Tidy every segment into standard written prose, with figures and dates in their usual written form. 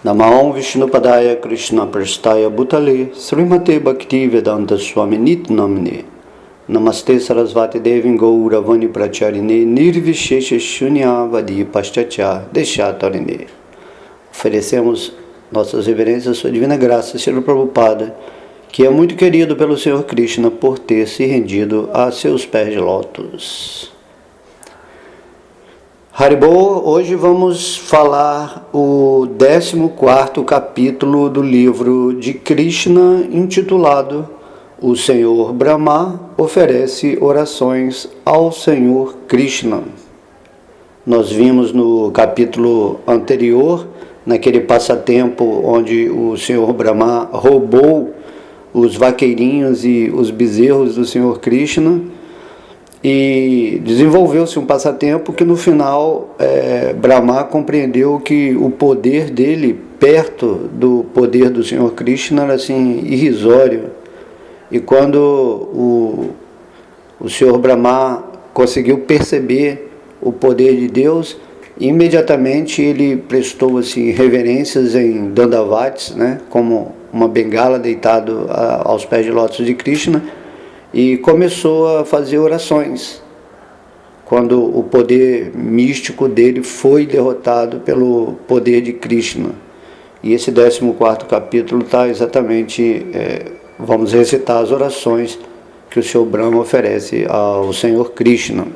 Namaon Vishnupadaya Krishna Prasthaya Bhutale Srimate Bhakti Vedanta Swami Nit Namne Namaste Sarasvati Devin Gaura Vani Pracharine Nirvishesha Shunyavadi Paschatya Deshatarine. Oferecemos nossas reverências à sua divina graça, Srila Prabhupada, que é muito querido pelo Senhor Krishna por ter se rendido a seus pés de lótus. Haribol, hoje vamos falar o 14º capítulo do livro de Krishna, intitulado O Senhor Brahma oferece orações ao Senhor Krishna. Nós vimos no capítulo anterior, naquele passatempo onde o Senhor Brahma roubou os vaqueirinhos e os bezerros do Senhor Krishna, e desenvolveu-se um passatempo que no final Brahma compreendeu que o poder dele perto do poder do Senhor Krishna era assim irrisório. E quando o Senhor Brahma conseguiu perceber o poder de Deus, imediatamente ele prestou assim reverências em Dandavats, né, como uma bengala deitado aos pés de lótus de Krishna, e começou a fazer orações, quando o poder místico dele foi derrotado pelo poder de Krishna. E esse 14º capítulo está exatamente, vamos recitar as orações que o Senhor Brahma oferece ao Senhor Krishna.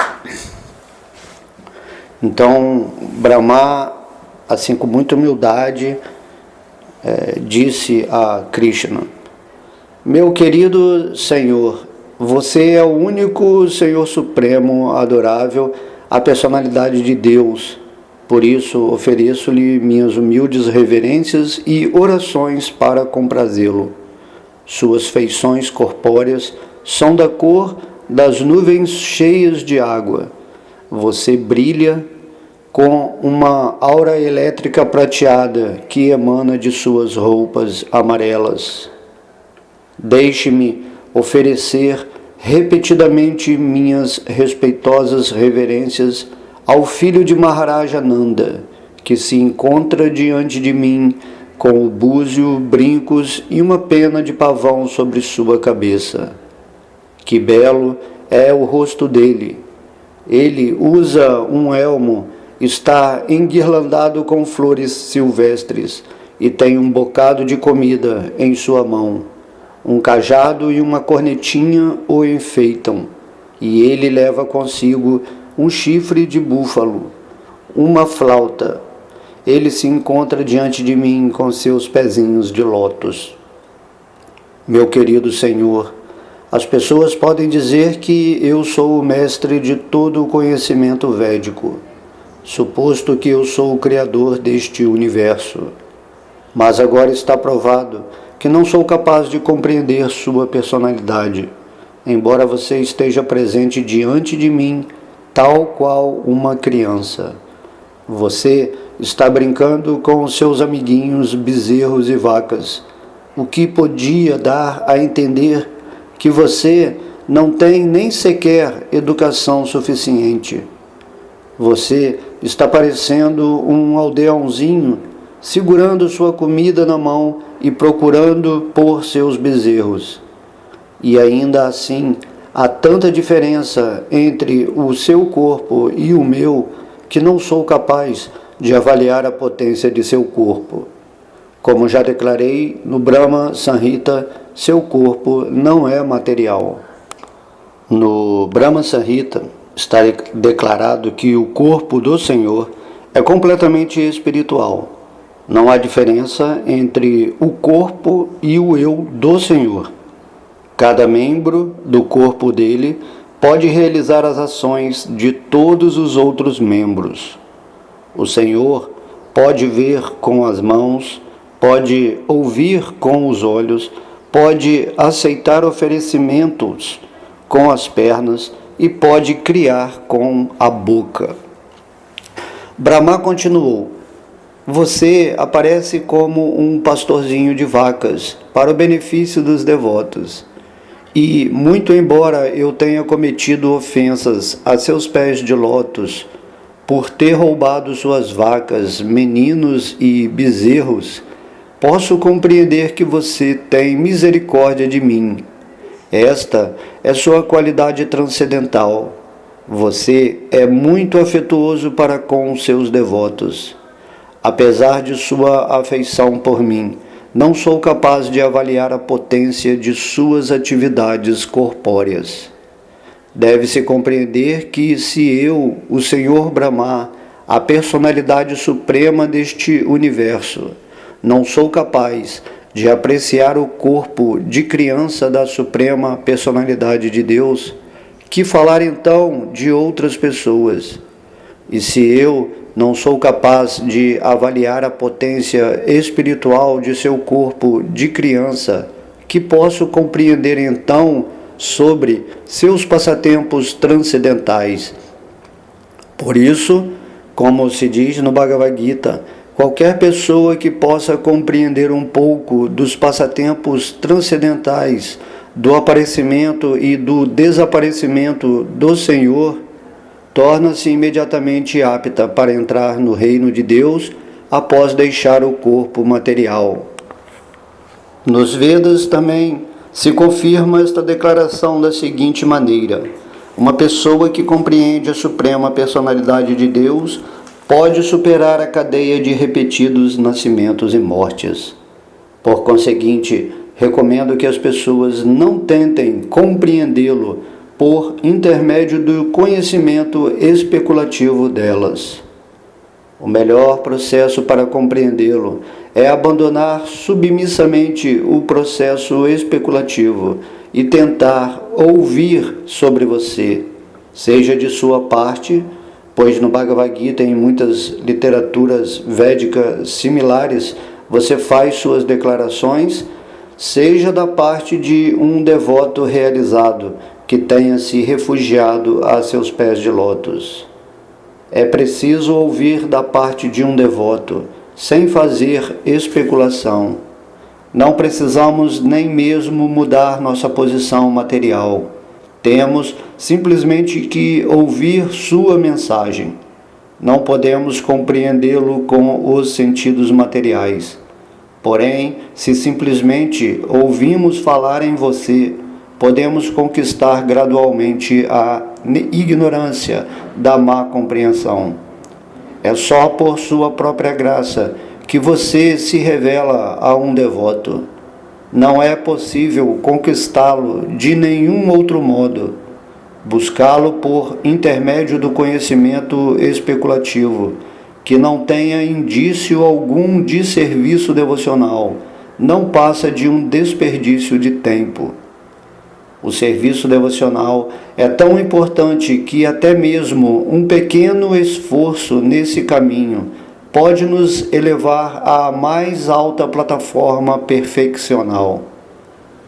Então, Brahma, assim com muita humildade, disse a Krishna: meu querido Senhor, você é o único Senhor Supremo, adorável, a personalidade de Deus. Por isso, ofereço-lhe minhas humildes reverências e orações para comprazê-lo. Suas feições corpóreas são da cor das nuvens cheias de água. Você brilha com uma aura elétrica prateada que emana de suas roupas amarelas. Deixe-me oferecer repetidamente minhas respeitosas reverências ao filho de Maharaja Nanda, que se encontra diante de mim com o búzio, brincos e uma pena de pavão sobre sua cabeça. Que belo é o rosto dele! Ele usa um elmo, está enguirlandado com flores silvestres e tem um bocado de comida em sua mão. Um cajado e uma cornetinha o enfeitam, e ele leva consigo um chifre de búfalo, uma flauta. Ele se encontra diante de mim com seus pezinhos de lótus. Meu querido Senhor, as pessoas podem dizer que eu sou o mestre de todo o conhecimento védico, suposto que eu sou o criador deste universo. Mas agora está provado que não sou capaz de compreender sua personalidade, embora você esteja presente diante de mim, tal qual uma criança. Você está brincando com os seus amiguinhos bezerros e vacas, o que podia dar a entender que você não tem nem sequer educação suficiente. Você está parecendo um aldeãozinho, segurando sua comida na mão e procurando por seus bezerros. E ainda assim, há tanta diferença entre o seu corpo e o meu, que não sou capaz de avaliar a potência de seu corpo. Como já declarei no Brahma Samhita, seu corpo não é material. No Brahma Samhita está declarado que o corpo do Senhor é completamente espiritual. Não há diferença entre o corpo e o eu do Senhor. Cada membro do corpo dele pode realizar as ações de todos os outros membros. O Senhor pode ver com as mãos, pode ouvir com os olhos, pode aceitar oferecimentos com as pernas e pode criar com a boca. Brahma continuou: você aparece como um pastorzinho de vacas para o benefício dos devotos. E, muito embora eu tenha cometido ofensas a seus pés de lótus, por ter roubado suas vacas, meninos e bezerros, posso compreender que você tem misericórdia de mim. Esta é sua qualidade transcendental. Você é muito afetuoso para com seus devotos. Apesar de sua afeição por mim, não sou capaz de avaliar a potência de suas atividades corpóreas. Deve-se compreender que se eu, o Senhor Brahma, a personalidade suprema deste universo, não sou capaz de apreciar o corpo de criança da suprema personalidade de Deus, que falar então de outras pessoas? E se eu não sou capaz de avaliar a potência espiritual de seu corpo de criança, que posso compreender então sobre seus passatempos transcendentais? Por isso, como se diz no Bhagavad Gita, qualquer pessoa que possa compreender um pouco dos passatempos transcendentais, do aparecimento e do desaparecimento do Senhor, torna-se imediatamente apta para entrar no reino de Deus após deixar o corpo material. Nos Vedas também se confirma esta declaração da seguinte maneira: uma pessoa que compreende a suprema personalidade de Deus pode superar a cadeia de repetidos nascimentos e mortes. Por conseguinte, recomendo que as pessoas não tentem compreendê-lo por intermédio do conhecimento especulativo delas. O melhor processo para compreendê-lo é abandonar submissamente o processo especulativo e tentar ouvir sobre você, seja de sua parte, pois no Bhagavad Gita e em muitas literaturas védicas similares você faz suas declarações, seja da parte de um devoto realizado que tenha se refugiado a seus pés de lótus. É preciso ouvir da parte de um devoto, sem fazer especulação. Não precisamos nem mesmo mudar nossa posição material. Temos simplesmente que ouvir sua mensagem. Não podemos compreendê-lo com os sentidos materiais. Porém, se simplesmente ouvimos falar em você, podemos conquistar gradualmente a ignorância da má compreensão. É só por sua própria graça que você se revela a um devoto. Não é possível conquistá-lo de nenhum outro modo. Buscá-lo por intermédio do conhecimento especulativo, que não tenha indício algum de serviço devocional, não passa de um desperdício de tempo. O serviço devocional é tão importante que até mesmo um pequeno esforço nesse caminho pode nos elevar à mais alta plataforma perfeccional.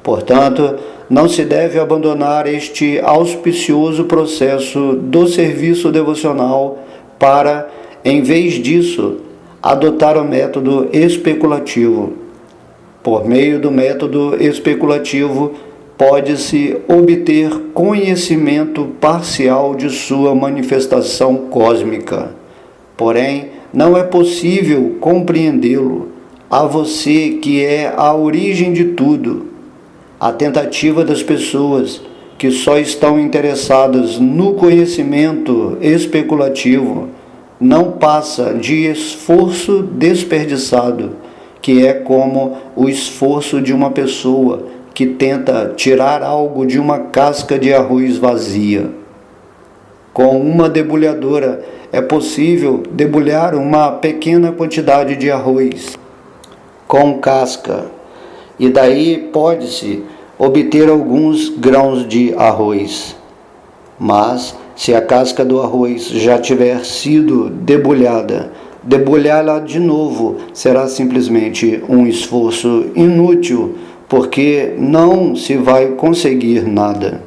Portanto, não se deve abandonar este auspicioso processo do serviço devocional para, em vez disso, adotar o método especulativo. Por meio do método especulativo, pode-se obter conhecimento parcial de sua manifestação cósmica. Porém, não é possível compreendê-lo. A você que é a origem de tudo. A tentativa das pessoas que só estão interessadas no conhecimento especulativo não passa de esforço desperdiçado, que é como o esforço de uma pessoa que tenta tirar algo de uma casca de arroz vazia. Com uma debulhadora é possível debulhar uma pequena quantidade de arroz com casca, e daí pode-se obter alguns grãos de arroz. Mas, se a casca do arroz já tiver sido debulhada, debulhá-la de novo será simplesmente um esforço inútil, porque não se vai conseguir nada.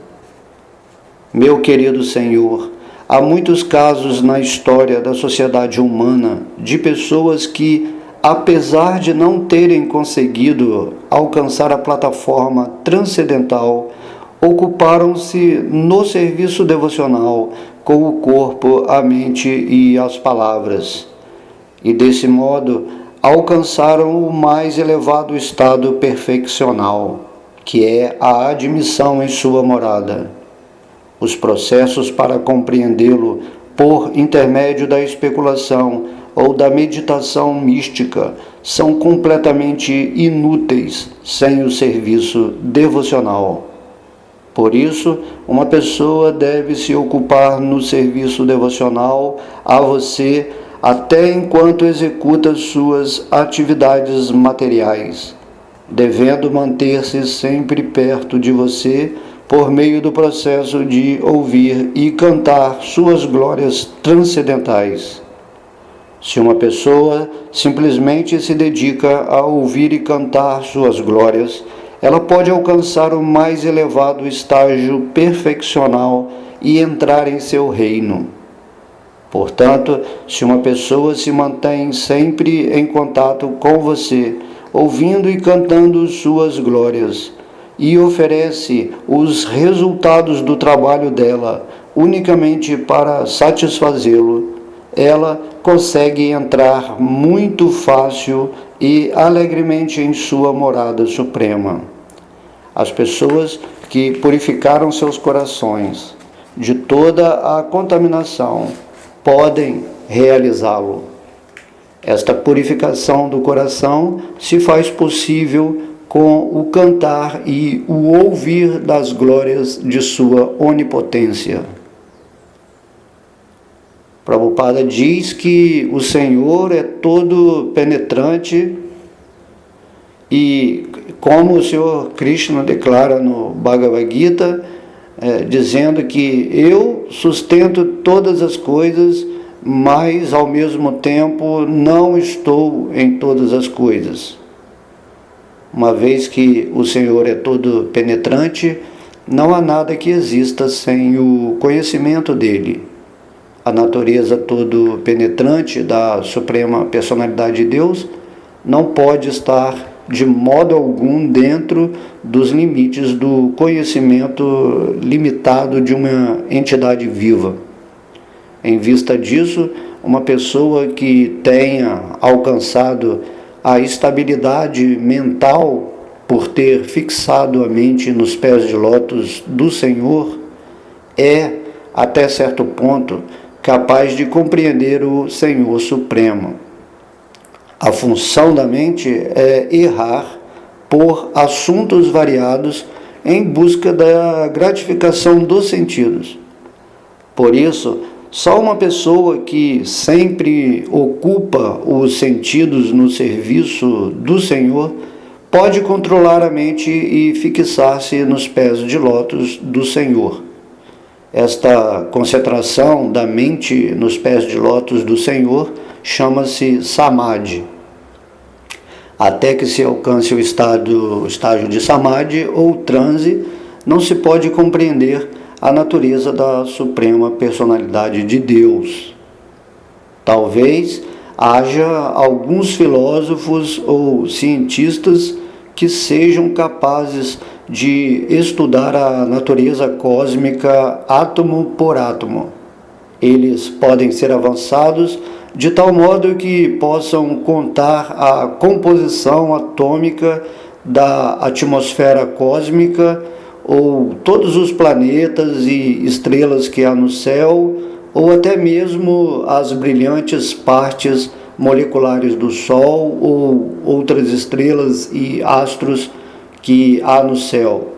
Meu querido Senhor, há muitos casos na história da sociedade humana de pessoas que, apesar de não terem conseguido alcançar a plataforma transcendental, ocuparam-se no serviço devocional com o corpo, a mente e as palavras, e desse modo alcançaram o mais elevado estado perfeccional, que é a admissão em sua morada. Os processos para compreendê-lo por intermédio da especulação ou da meditação mística são completamente inúteis sem o serviço devocional. Por isso, uma pessoa deve se ocupar no serviço devocional a você até enquanto executa suas atividades materiais, devendo manter-se sempre perto de você por meio do processo de ouvir e cantar suas glórias transcendentais. Se uma pessoa simplesmente se dedica a ouvir e cantar suas glórias, ela pode alcançar o mais elevado estágio perfeccional e entrar em seu reino. Portanto, se uma pessoa se mantém sempre em contato com você, ouvindo e cantando suas glórias, e oferece os resultados do trabalho dela unicamente para satisfazê-lo, ela consegue entrar muito fácil e alegremente em sua morada suprema. As pessoas que purificaram seus corações de toda a contaminação podem realizá-lo. Esta purificação do coração se faz possível com o cantar e o ouvir das glórias de sua onipotência. Prabhupada diz que o Senhor é todo penetrante e, como o Senhor Krishna declara no Bhagavad Gita, dizendo que eu sustento todas as coisas, mas ao mesmo tempo não estou em todas as coisas. Uma vez que o Senhor é todo penetrante, não há nada que exista sem o conhecimento dele. A natureza todo penetrante da Suprema Personalidade de Deus não pode estar de modo algum dentro dos limites do conhecimento limitado de uma entidade viva. Em vista disso, uma pessoa que tenha alcançado a estabilidade mental por ter fixado a mente nos pés de lótus do Senhor é, até certo ponto, capaz de compreender o Senhor Supremo. A função da mente é errar por assuntos variados em busca da gratificação dos sentidos. Por isso, só uma pessoa que sempre ocupa os sentidos no serviço do Senhor pode controlar a mente e fixar-se nos pés de lótus do Senhor. Esta concentração da mente nos pés de lótus do Senhor chama-se Samadhi. Até que se alcance o estágio de Samadhi ou transe, não se pode compreender a natureza da Suprema Personalidade de Deus. Talvez haja alguns filósofos ou cientistas que sejam capazes de estudar a natureza cósmica átomo por átomo. Eles podem ser avançados de tal modo que possam contar a composição atômica da atmosfera cósmica ou todos os planetas e estrelas que há no céu, ou até mesmo as brilhantes partes moleculares do Sol ou outras estrelas e astros que há no céu.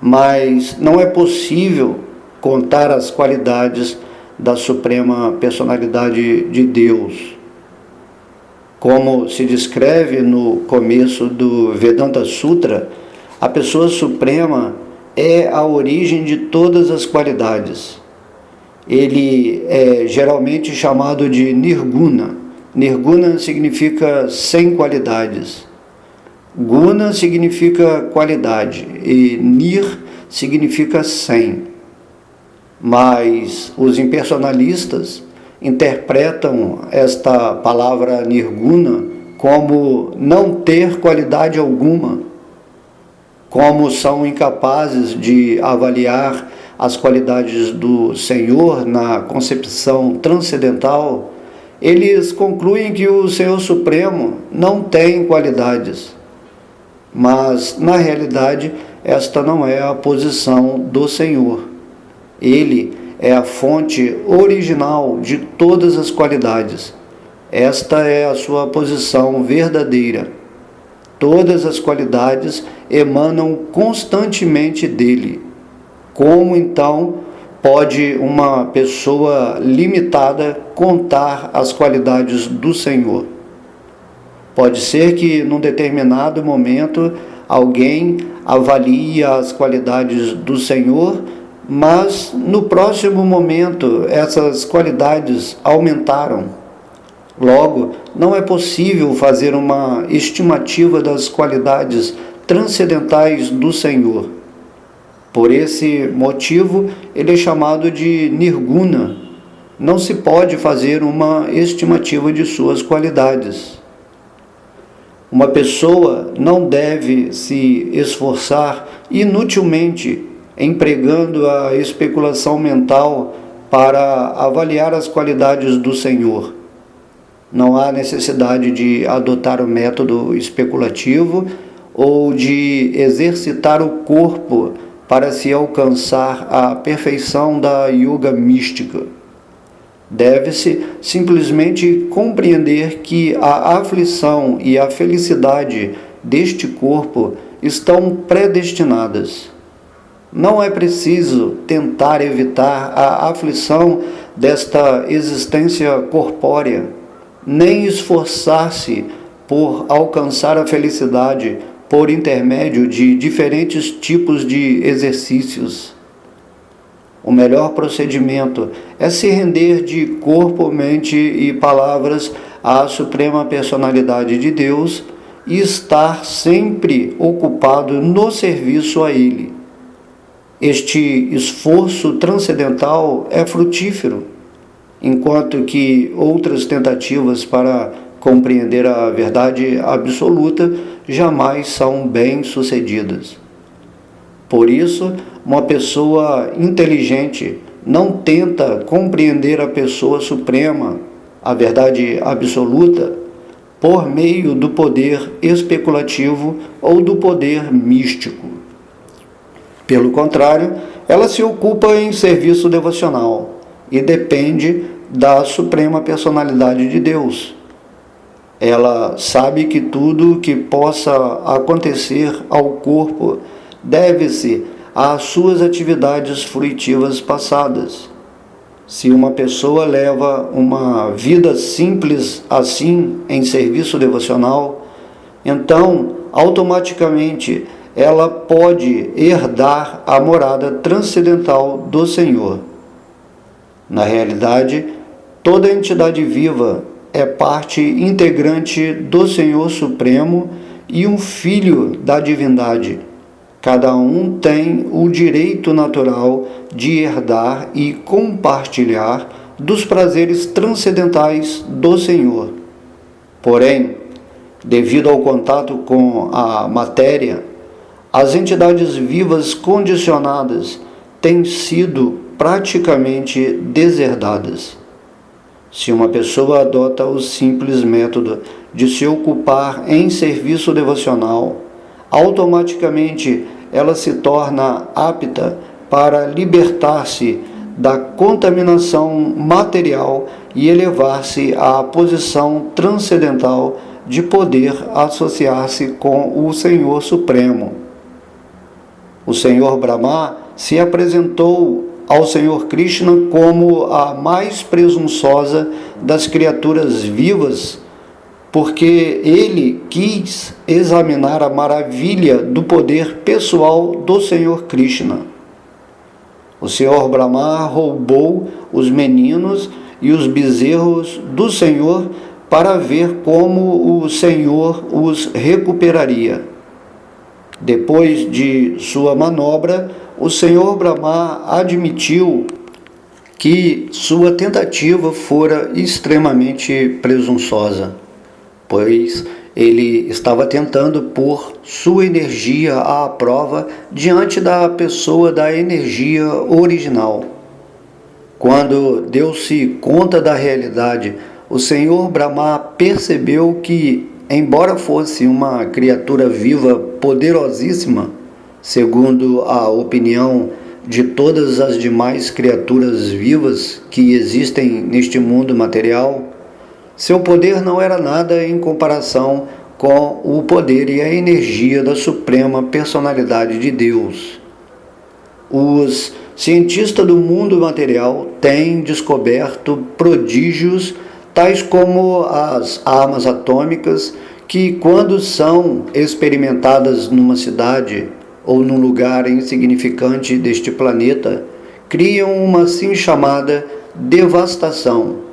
Mas não é possível contar as qualidades da Suprema Personalidade de Deus. Como se descreve no começo do Vedanta Sutra, a pessoa suprema é a origem de todas as qualidades. Ele é geralmente chamado de Nirguna. Nirguna significa sem qualidades. Guna significa qualidade e Nir significa sem. Mas os impersonalistas interpretam esta palavra Nirguna como não ter qualidade alguma, como são incapazes de avaliar as qualidades do Senhor na concepção transcendental, eles concluem que o Senhor Supremo não tem qualidades. Mas, na realidade, esta não é a posição do Senhor. Ele é a fonte original de todas as qualidades. Esta é a sua posição verdadeira. Todas as qualidades emanam constantemente dele. Como, então, pode uma pessoa limitada contar as qualidades do Senhor? Pode ser que, num determinado momento, alguém avalie as qualidades do Senhor, mas no próximo momento essas qualidades aumentaram. Logo, não é possível fazer uma estimativa das qualidades transcendentais do Senhor. Por esse motivo, ele é chamado de Nirguna. Não se pode fazer uma estimativa de suas qualidades. Uma pessoa não deve se esforçar inutilmente empregando a especulação mental para avaliar as qualidades do Senhor. Não há necessidade de adotar o método especulativo ou de exercitar o corpo para se alcançar a perfeição da yoga mística. Deve-se simplesmente compreender que a aflição e a felicidade deste corpo estão predestinadas. Não é preciso tentar evitar a aflição desta existência corpórea, nem esforçar-se por alcançar a felicidade por intermédio de diferentes tipos de exercícios. O melhor procedimento é se render de corpo, mente e palavras à Suprema Personalidade de Deus e estar sempre ocupado no serviço a Ele. Este esforço transcendental é frutífero, enquanto que outras tentativas para compreender a verdade absoluta jamais são bem-sucedidas. Por isso, uma pessoa inteligente não tenta compreender a pessoa suprema, a verdade absoluta, por meio do poder especulativo ou do poder místico. Pelo contrário, ela se ocupa em serviço devocional e depende da Suprema Personalidade de Deus. Ela sabe que tudo que possa acontecer ao corpo deve-se às suas atividades fruitivas passadas. Se uma pessoa leva uma vida simples assim em serviço devocional, então automaticamente ela pode herdar a morada transcendental do Senhor. Na realidade, toda entidade viva é parte integrante do Senhor Supremo e um filho da divindade. Cada um tem o direito natural de herdar e compartilhar dos prazeres transcendentais do Senhor. Porém, devido ao contato com a matéria, as entidades vivas condicionadas têm sido praticamente deserdadas. Se uma pessoa adota o simples método de se ocupar em serviço devocional, automaticamente ela se torna apta para libertar-se da contaminação material e elevar-se à posição transcendental de poder associar-se com o Senhor Supremo. O Senhor Brahma se apresentou ao Senhor Krishna como a mais presunçosa das criaturas vivas, porque ele quis examinar a maravilha do poder pessoal do Senhor Krishna. O Senhor Brahma roubou os meninos e os bezerros do Senhor para ver como o Senhor os recuperaria. Depois de sua manobra, o Senhor Brahma admitiu que sua tentativa fora extremamente presunçosa, pois Ele estava tentando pôr sua energia à prova diante da pessoa da energia original. Quando deu-se conta da realidade, o Senhor Brahma percebeu que, embora fosse uma criatura viva poderosíssima, segundo a opinião de todas as demais criaturas vivas que existem neste mundo material, seu poder não era nada em comparação com o poder e a energia da Suprema Personalidade de Deus. Os cientistas do mundo material têm descoberto prodígios tais como as armas atômicas que, quando são experimentadas numa cidade ou num lugar insignificante deste planeta, criam uma assim chamada devastação.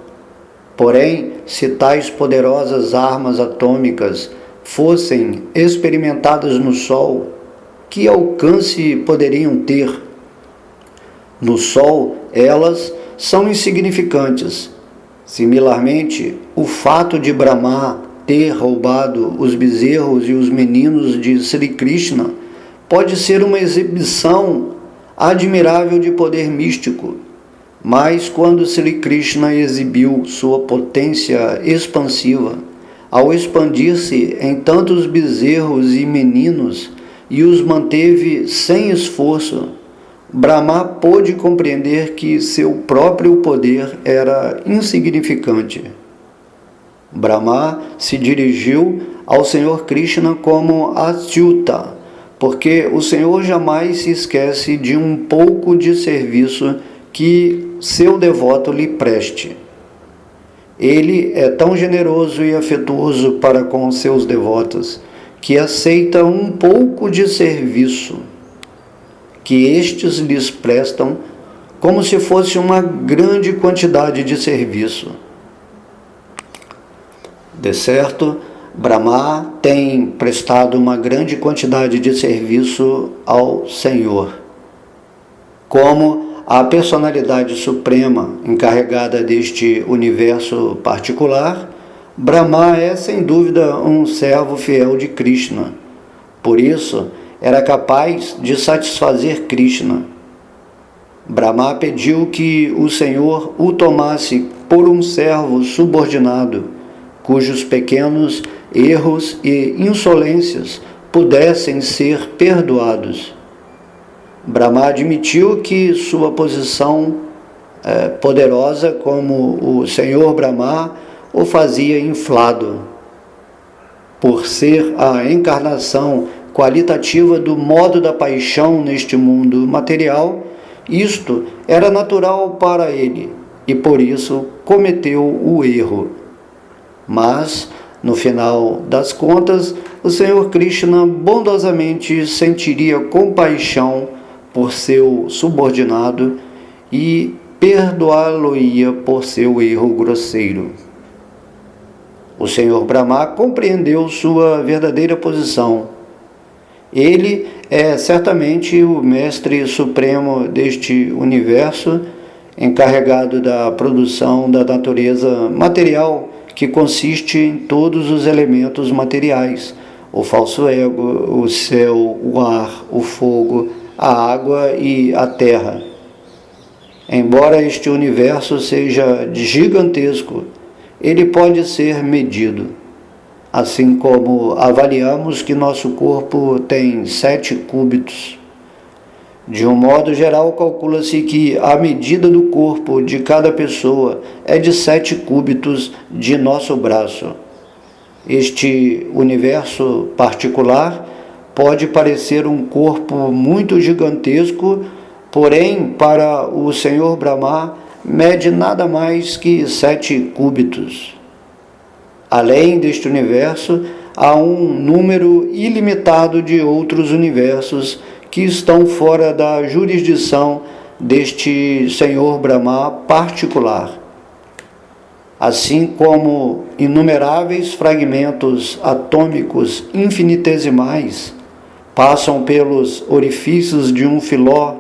Porém, se tais poderosas armas atômicas fossem experimentadas no Sol, que alcance poderiam ter? No Sol, elas são insignificantes. Similarmente, o fato de Brahma ter roubado os bezerros e os meninos de Sri Krishna pode ser uma exibição admirável de poder místico. Mas quando Sri Krishna exibiu sua potência expansiva, ao expandir-se em tantos bezerros e meninos e os manteve sem esforço, Brahma pôde compreender que seu próprio poder era insignificante. Brahma se dirigiu ao Senhor Krishna como Achyuta, porque o Senhor jamais se esquece de um pouco de serviço que seu devoto lhe preste. Ele é tão generoso e afetuoso para com seus devotos que aceita um pouco de serviço que estes lhes prestam como se fosse uma grande quantidade de serviço. De certo, Brahma tem prestado uma grande quantidade de serviço ao Senhor. Como a personalidade suprema encarregada deste universo particular, Brahma é sem dúvida um servo fiel de Krishna. Por isso, era capaz de satisfazer Krishna. Brahma pediu que o Senhor o tomasse por um servo subordinado, cujos pequenos erros e insolências pudessem ser perdoados. Brahma admitiu que sua posição poderosa como o Senhor Brahma o fazia inflado. Por ser a encarnação qualitativa do modo da paixão neste mundo material, isto era natural para ele e por isso cometeu o erro. Mas, no final das contas, o Senhor Krishna bondosamente sentiria compaixão por seu subordinado e perdoá-lo-ia por seu erro grosseiro. O Senhor Brahma compreendeu sua verdadeira posição. Ele é certamente o mestre supremo deste universo, encarregado da produção da natureza material, que consiste em todos os elementos materiais: o falso ego, o céu, o ar, o fogo, a água e a terra. Embora este universo seja gigantesco, ele pode ser medido. Assim como avaliamos que nosso corpo tem 7 cúbitos. De um modo geral, calcula-se que a medida do corpo de cada pessoa é de 7 cúbitos de nosso braço. Este universo particular pode parecer um corpo muito gigantesco, porém, para o Senhor Brahma, mede nada mais que 7 cúbitos. Além deste universo, há um número ilimitado de outros universos que estão fora da jurisdição deste Senhor Brahma particular. Assim como inumeráveis fragmentos atômicos infinitesimais passam pelos orifícios de um filó,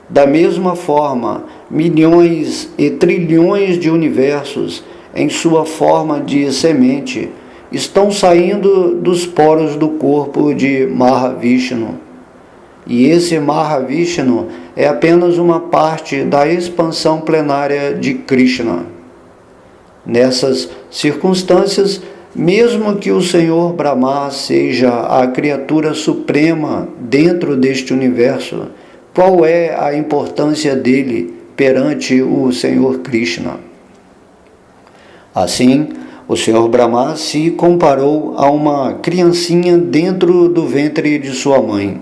da mesma forma, milhões e trilhões de universos, em sua forma de semente, estão saindo dos poros do corpo de Mahavishnu. E esse Mahavishnu é apenas uma parte da expansão plenária de Krishna. Nessas circunstâncias, mesmo que o Senhor Brahma seja a criatura suprema dentro deste universo, qual é a importância dele perante o Senhor Krishna? Assim, o Senhor Brahma se comparou a uma criancinha dentro do ventre de sua mãe.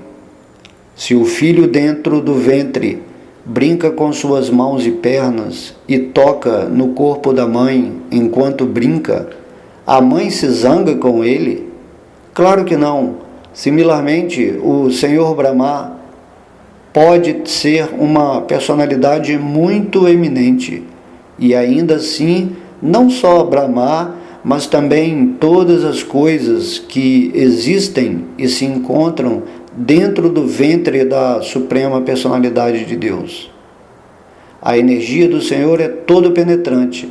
Se o filho dentro do ventre brinca com suas mãos e pernas e toca no corpo da mãe enquanto brinca, a mãe se zanga com ele? Claro que não. Similarmente, o Senhor Brahma pode ser uma personalidade muito eminente e ainda assim, não só Brahma, mas também todas as coisas que existem e se encontram dentro do ventre da Suprema Personalidade de Deus. A energia do Senhor é todo penetrante.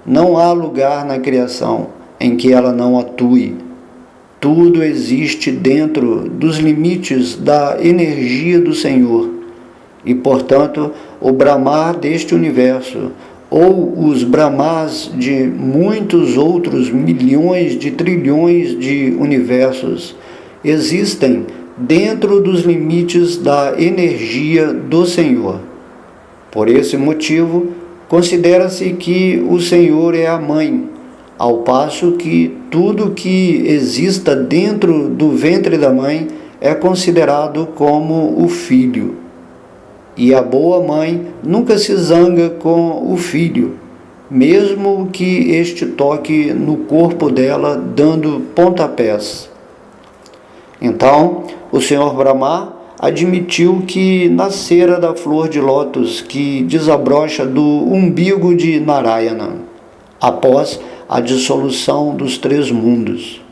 Não há lugar na criação em que ela não atue. Tudo existe dentro dos limites da energia do Senhor. E, portanto, o Brahma deste universo, ou os Brahmas de muitos outros milhões de trilhões de universos, existem dentro dos limites da energia do Senhor. Por esse motivo, considera-se que o Senhor é a mãe, ao passo que tudo que exista dentro do ventre da mãe é considerado como o filho. E a boa mãe nunca se zanga com o filho, mesmo que este toque no corpo dela dando pontapés. Então, o Senhor Brahma admitiu que nascera da flor de lótus que desabrocha do umbigo de Narayana, após a dissolução dos 3 mundos.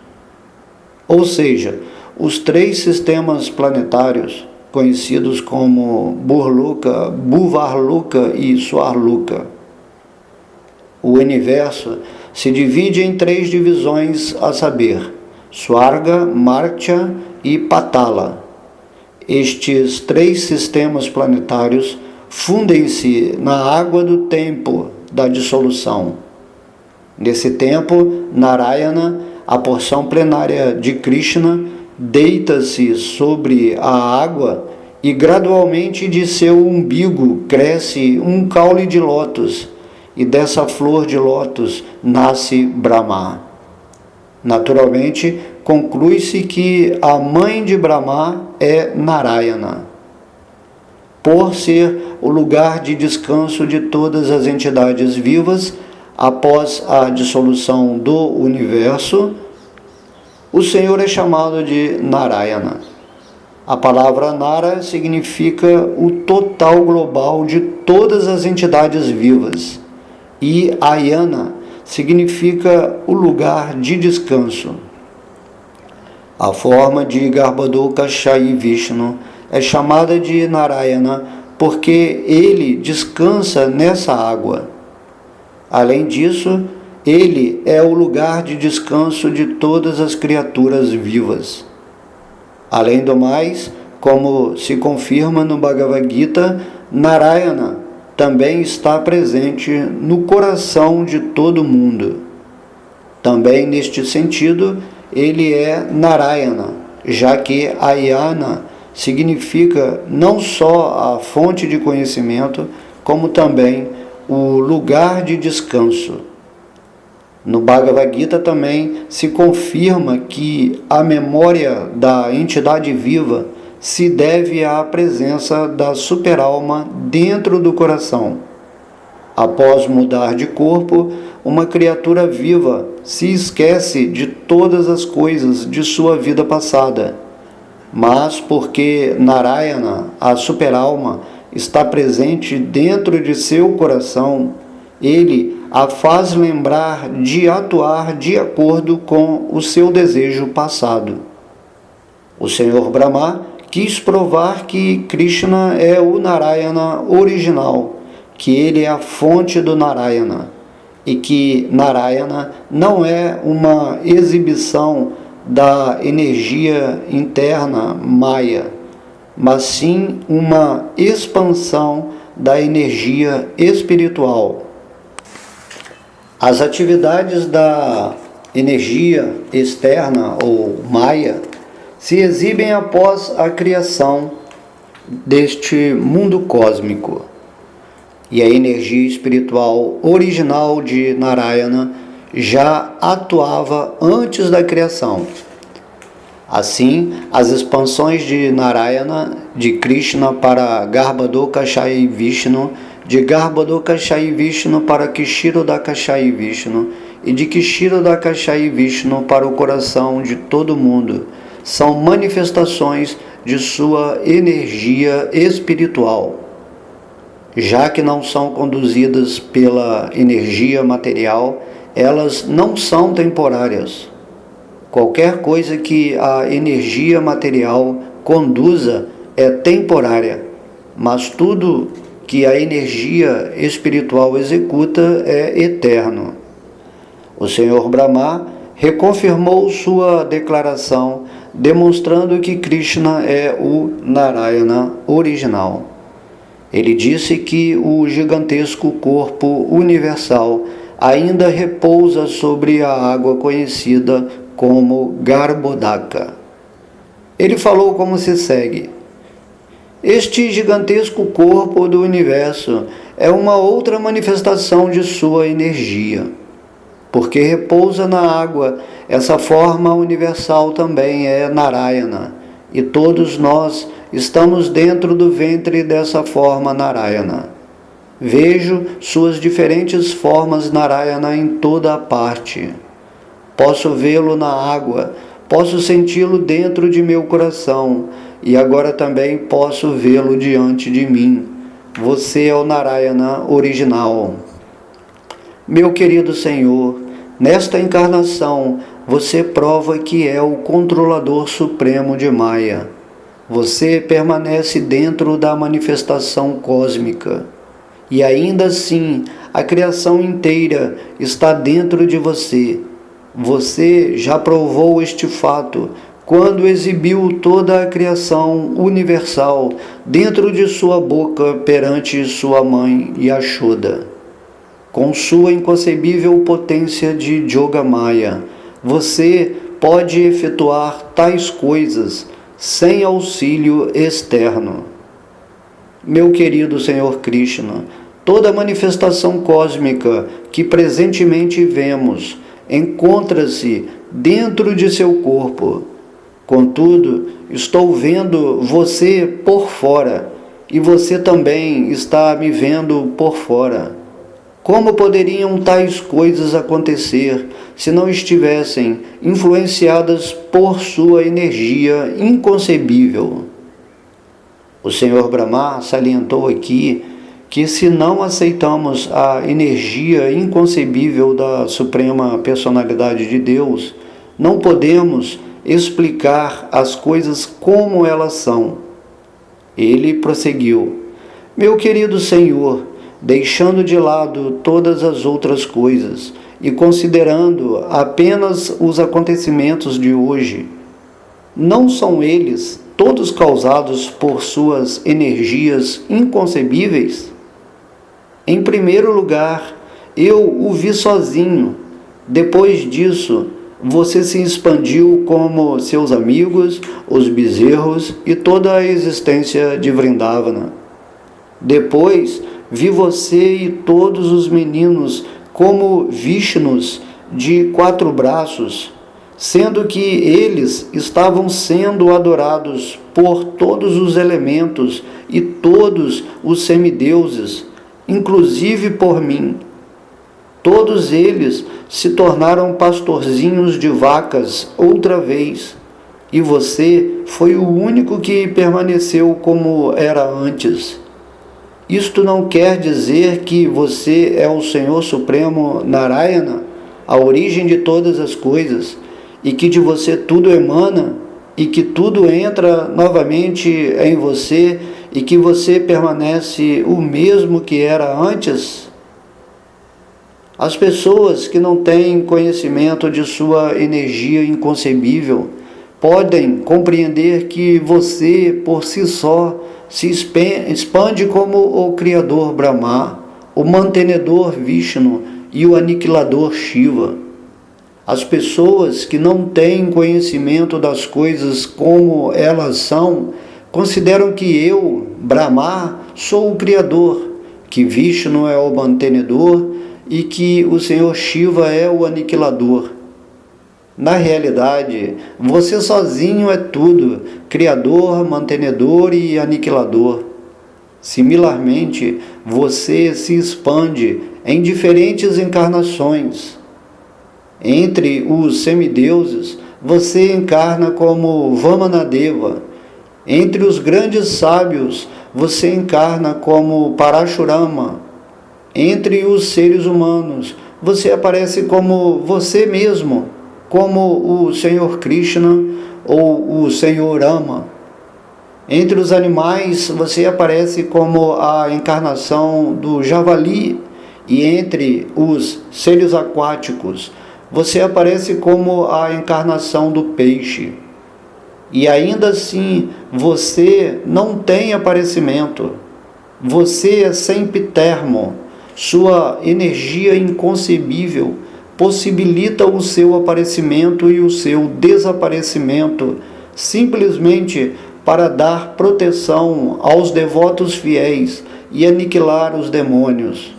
Ou seja, os 3 sistemas planetários, conhecidos como Burloka, Bhuvarloka e Swarloka. O universo se divide em 3 divisões, a saber, Swarga, Martya e Patala. Estes 3 sistemas planetários fundem-se na água do tempo da dissolução. Nesse tempo, Narayana, a porção plenária de Krishna, deita-se sobre a água e gradualmente de seu umbigo cresce um caule de lótus, e dessa flor de lótus nasce Brahma. Naturalmente, conclui-se que a mãe de Brahma é Narayana. Por ser o lugar de descanso de todas as entidades vivas, após a dissolução do universo, o Senhor é chamado de Narayana. A palavra Nara significa o total global de todas as entidades vivas, e Ayana significa o lugar de descanso. A forma de Garbhodoka Shayi Vishnu é chamada de Narayana porque ele descansa nessa água. Além disso, ele é o lugar de descanso de todas as criaturas vivas. Além do mais, como se confirma no Bhagavad Gita, Narayana também está presente no coração de todo mundo. Também neste sentido, ele é Narayana, já que Ayana significa não só a fonte de conhecimento, como também o lugar de descanso. No Bhagavad Gita também se confirma que a memória da entidade viva se deve à presença da superalma dentro do coração. Após mudar de corpo, uma criatura viva se esquece de todas as coisas de sua vida passada. Mas porque Narayana, a superalma, está presente dentro de seu coração, ele a faz lembrar de atuar de acordo com o seu desejo passado. O Senhor Brahma quis provar que Krishna é o Narayana original, que ele é a fonte do Narayana, e que Narayana não é uma exibição da energia interna Maya, mas sim uma expansão da energia espiritual. As atividades da energia externa ou Maya se exibem após a criação deste mundo cósmico. E a energia espiritual original de Narayana já atuava antes da criação. Assim, as expansões de Narayana, de Krishna para Garbhodakashayi Vishnu, de Garbhodakashayi Vishnu para Kshirodakashayi Vishnu e de Kshirodakashayi Vishnu para o coração de todo mundo, são manifestações de sua energia espiritual. Já que não são conduzidas pela energia material, elas não são temporárias. Qualquer coisa que a energia material conduza é temporária, mas tudo que a energia espiritual executa é eterno. O Senhor Brahma reconfirmou sua declaração, demonstrando que Krishna é o Narayana original. Ele disse que o gigantesco corpo universal ainda repousa sobre a água conhecida como Garbhodaka. Ele falou como se segue: este gigantesco corpo do universo é uma outra manifestação de sua energia. Porque repousa na água, essa forma universal também é Narayana, e todos nós estamos dentro do ventre dessa forma Narayana. Vejo suas diferentes formas Narayana em toda a parte. Posso vê-lo na água, posso senti-lo dentro de meu coração, e agora também posso vê-lo diante de mim. Você é o Narayana original. Meu querido Senhor, nesta encarnação, você prova que é o controlador supremo de Maya. Você permanece dentro da manifestação cósmica. E ainda assim, a criação inteira está dentro de você. Você já provou este fato quando exibiu toda a criação universal dentro de sua boca perante sua mãe Yashoda. Com sua inconcebível potência de Yogamaya, você pode efetuar tais coisas sem auxílio externo. Meu querido Senhor Krishna, toda manifestação cósmica que presentemente vemos encontra-se dentro de seu corpo. Contudo, estou vendo você por fora, e você também está me vendo por fora. Como poderiam tais coisas acontecer se não estivessem influenciadas por sua energia inconcebível? O Senhor Brahma salientou aqui que se não aceitamos a energia inconcebível da Suprema Personalidade de Deus, não podemos explicar as coisas como elas são. Ele prosseguiu: meu querido Senhor, deixando de lado todas as outras coisas e considerando apenas os acontecimentos de hoje, não são eles todos causados por suas energias inconcebíveis? Em primeiro lugar, eu o vi sozinho. Depois disso, você se expandiu como seus amigos, os bezerros e toda a existência de Vrindavana. Depois, vi você e todos os meninos como Vishnus de 4 braços, sendo que eles estavam sendo adorados por todos os elementos e todos os semideuses, inclusive por mim. Todos eles se tornaram pastorzinhos de vacas outra vez, e você foi o único que permaneceu como era antes. Isto não quer dizer que você é o Senhor Supremo Narayana, a origem de todas as coisas, e que de você tudo emana, e que tudo entra novamente em você, e que você permanece o mesmo que era antes? As pessoas que não têm conhecimento de sua energia inconcebível podem compreender que você, por si só, se expande como o Criador Brahma, o mantenedor Vishnu e o aniquilador Shiva. As pessoas que não têm conhecimento das coisas como elas são, consideram que eu, Brahma, sou o Criador, que Vishnu é o mantenedor e que o Senhor Shiva é o aniquilador. Na realidade, você sozinho é tudo, Criador, mantenedor e aniquilador. Similarmente, você se expande em diferentes encarnações. Entre os semideuses, você encarna como Vamanadeva. Entre os grandes sábios, você encarna como Parashurama. Entre os seres humanos, você aparece como você mesmo, como o Senhor Krishna ou o Senhor Rama. Entre os animais, você aparece como a encarnação do javali, e entre os seres aquáticos, você aparece como a encarnação do peixe. E ainda assim, você não tem aparecimento. Você é sempiterno. Sua energia inconcebível possibilita o seu aparecimento e o seu desaparecimento, simplesmente para dar proteção aos devotos fiéis e aniquilar os demônios.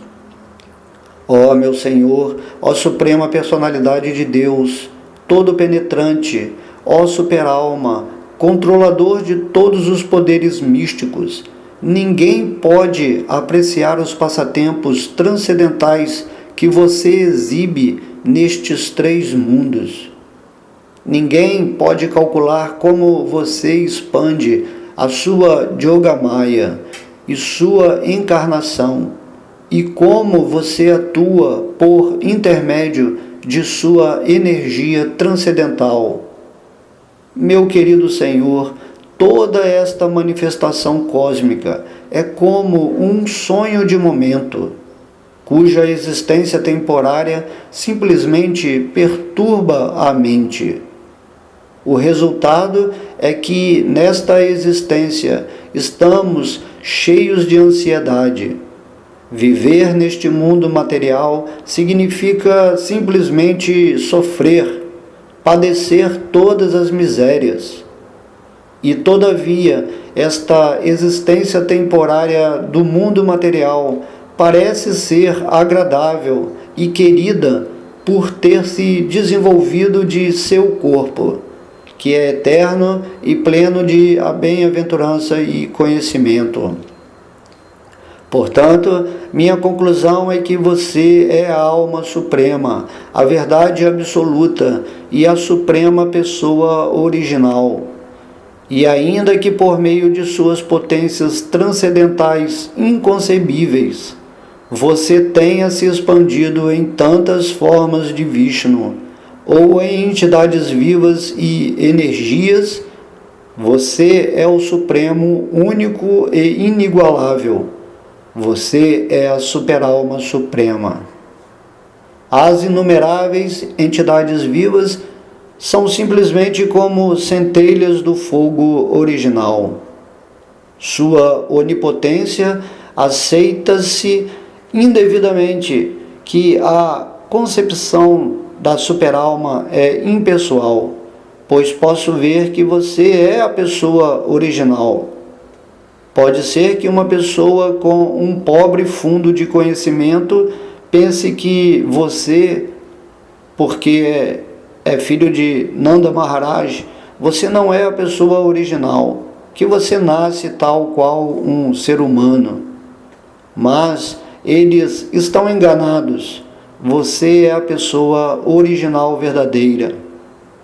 Ó meu Senhor, ó Suprema Personalidade de Deus, todo penetrante, ó Superalma, controlador de todos os poderes místicos, ninguém pode apreciar os passatempos transcendentais que você exibe nestes 3 mundos. Ninguém pode calcular como você expande a sua Yogamaya e sua encarnação, e como você atua por intermédio de sua energia transcendental. Meu querido Senhor, toda esta manifestação cósmica é como um sonho de momento, cuja existência temporária simplesmente perturba a mente. O resultado é que, nesta existência, estamos cheios de ansiedade. Viver neste mundo material significa simplesmente sofrer, padecer todas as misérias. E, todavia, esta existência temporária do mundo material parece ser agradável e querida por ter se desenvolvido de seu corpo, que é eterno e pleno de bem-aventurança e conhecimento. Portanto, minha conclusão é que você é a alma suprema, a verdade absoluta e a suprema pessoa original. E ainda que por meio de suas potências transcendentais inconcebíveis, você tenha se expandido em tantas formas de Vishnu, ou em entidades vivas e energias, você é o Supremo, único e inigualável. Você é a Superalma Suprema. As inumeráveis entidades vivas são simplesmente como centelhas do fogo original. Sua onipotência aceita-se indevidamente que a concepção da superalma é impessoal, pois posso ver que você é a pessoa original. Pode ser que uma pessoa com um pobre fundo de conhecimento pense que você, porque é filho de Nanda Maharaj, você não é a pessoa original, que você nasce tal qual um ser humano. Mas eles estão enganados. Você é a pessoa original verdadeira.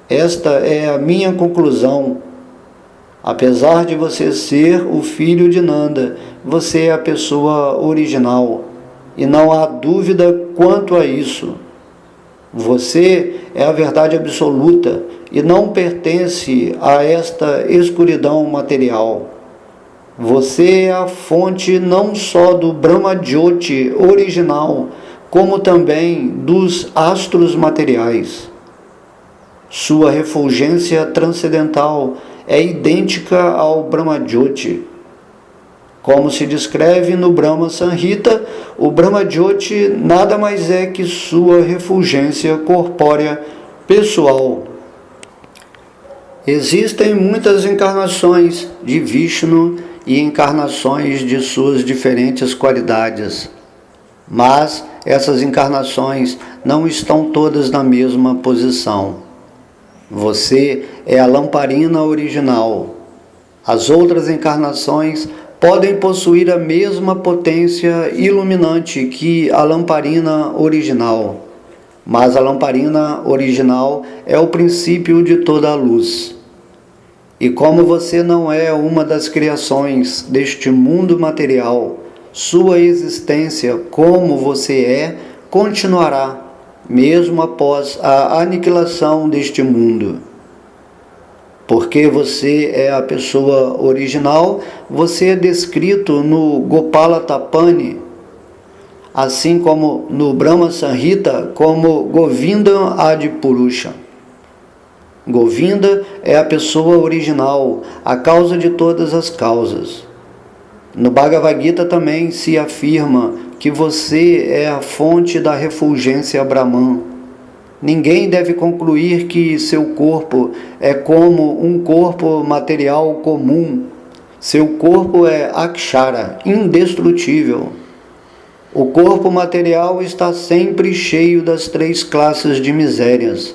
Esta é a minha conclusão. Apesar de você ser o filho de Nanda, você é a pessoa original. E não há dúvida quanto a isso. Você é a verdade absoluta e não pertence a esta escuridão material. Você é a fonte não só do Brahma Jyoti original, como também dos astros materiais. Sua refulgência transcendental é idêntica ao Brahma-jyoti. Como se descreve no Brahma Samhita, o Brahma-jyoti nada mais é que sua refulgência corpórea pessoal. Existem muitas encarnações de Vishnu e encarnações de suas diferentes qualidades, mas essas encarnações não estão todas na mesma posição. Você é a lamparina original. As outras encarnações podem possuir a mesma potência iluminante que a lamparina original, mas a lamparina original é o princípio de toda a luz. E como você não é uma das criações deste mundo material, sua existência como você é continuará, mesmo após a aniquilação deste mundo. Porque você é a pessoa original, você é descrito no Gopala Tapani, assim como no Brahma Samhita, como Govinda Adi Purusha. Govinda é a pessoa original, a causa de todas as causas. No Bhagavad Gita também se afirma que você é a fonte da refulgência Brahman. Ninguém deve concluir que seu corpo é como um corpo material comum. Seu corpo é Akshara, indestrutível. O corpo material está sempre cheio das 3 classes de misérias,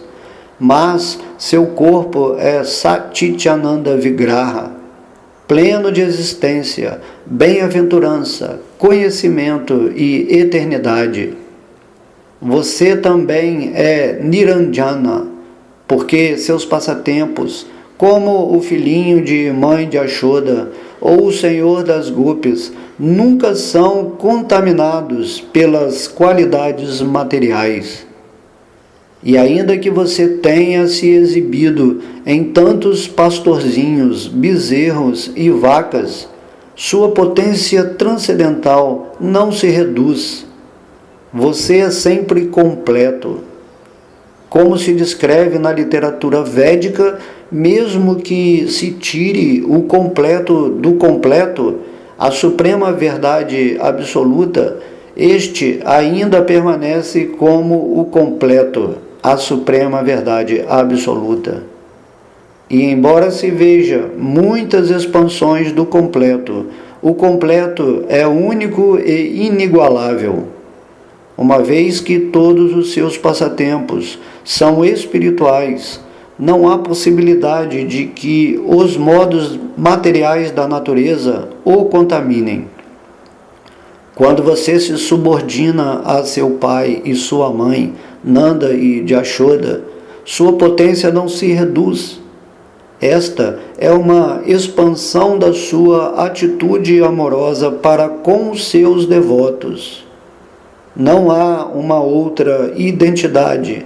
mas seu corpo é Satchitananda Vigraha, pleno de existência, bem-aventurança, conhecimento e eternidade. Você também é Niranjana, porque seus passatempos, como o filhinho de mãe de Ashoda ou o senhor das Gopis, nunca são contaminados pelas qualidades materiais. E ainda que você tenha se exibido em tantos pastorzinhos, bezerros e vacas, sua potência transcendental não se reduz. Você é sempre completo. Como se descreve na literatura védica, mesmo que se tire o completo do completo, a suprema verdade absoluta, este ainda permanece como o completo, a suprema verdade absoluta. E embora se veja muitas expansões do completo, o completo é único e inigualável. Uma vez que todos os seus passatempos são espirituais, não há possibilidade de que os modos materiais da natureza o contaminem. Quando você se subordina a seu pai e sua mãe, Nanda e Jashoda, sua potência não se reduz. Esta é uma expansão da sua atitude amorosa para com os seus devotos. Não há uma outra identidade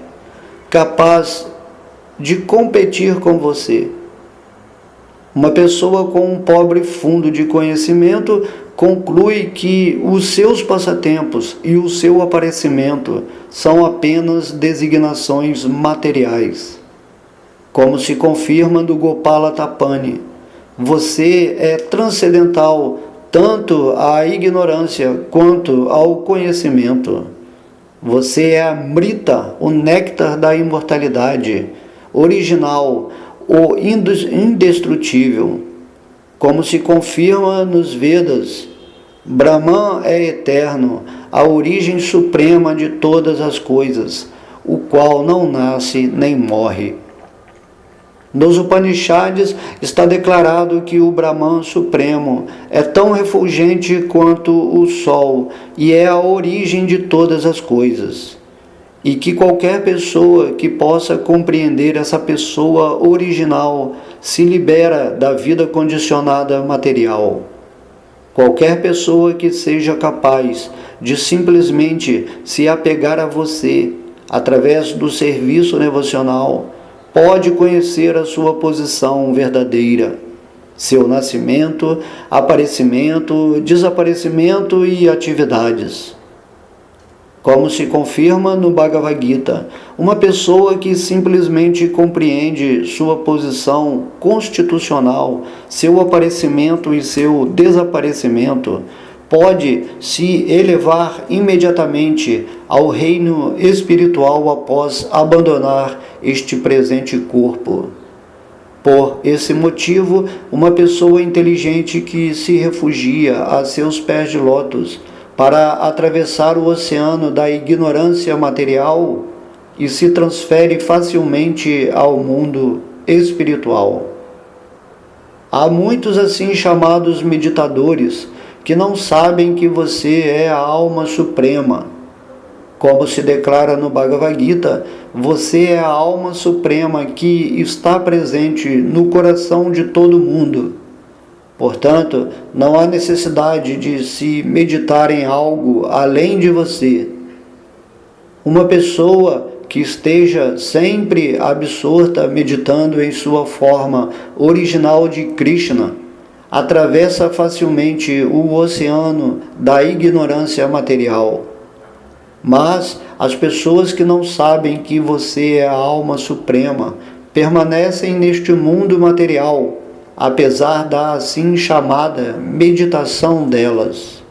capaz de competir com você. Uma pessoa com um pobre fundo de conhecimento conclui que os seus passatempos e o seu aparecimento são apenas designações materiais. Como se confirma no Gopala Tapani, você é transcendental tanto à ignorância quanto ao conhecimento. Você é a Amrita, o néctar da imortalidade, original, o indestrutível. Como se confirma nos Vedas, Brahman é eterno, a origem suprema de todas as coisas, o qual não nasce nem morre. Nos Upanishads está declarado que o Brahman Supremo é tão refulgente quanto o Sol e é a origem de todas as coisas. E que qualquer pessoa que possa compreender essa pessoa original se libera da vida condicionada material. Qualquer pessoa que seja capaz de simplesmente se apegar a você através do serviço devocional pode conhecer a sua posição verdadeira, seu nascimento, aparecimento, desaparecimento e atividades. Como se confirma no Bhagavad Gita, uma pessoa que simplesmente compreende sua posição constitucional, seu aparecimento e seu desaparecimento, pode se elevar imediatamente ao reino espiritual após abandonar este presente corpo. Por esse motivo, uma pessoa inteligente que se refugia a seus pés de lótus para atravessar o oceano da ignorância material e se transfere facilmente ao mundo espiritual. Há muitos assim chamados meditadores que não sabem que você é a alma suprema. Como se declara no Bhagavad Gita, você é a alma suprema que está presente no coração de todo mundo. Portanto, não há necessidade de se meditar em algo além de você. Uma pessoa que esteja sempre absorta meditando em sua forma original de Krishna atravessa facilmente o oceano da ignorância material. Mas as pessoas que não sabem que você é a alma suprema permanecem neste mundo material, apesar da assim chamada meditação delas.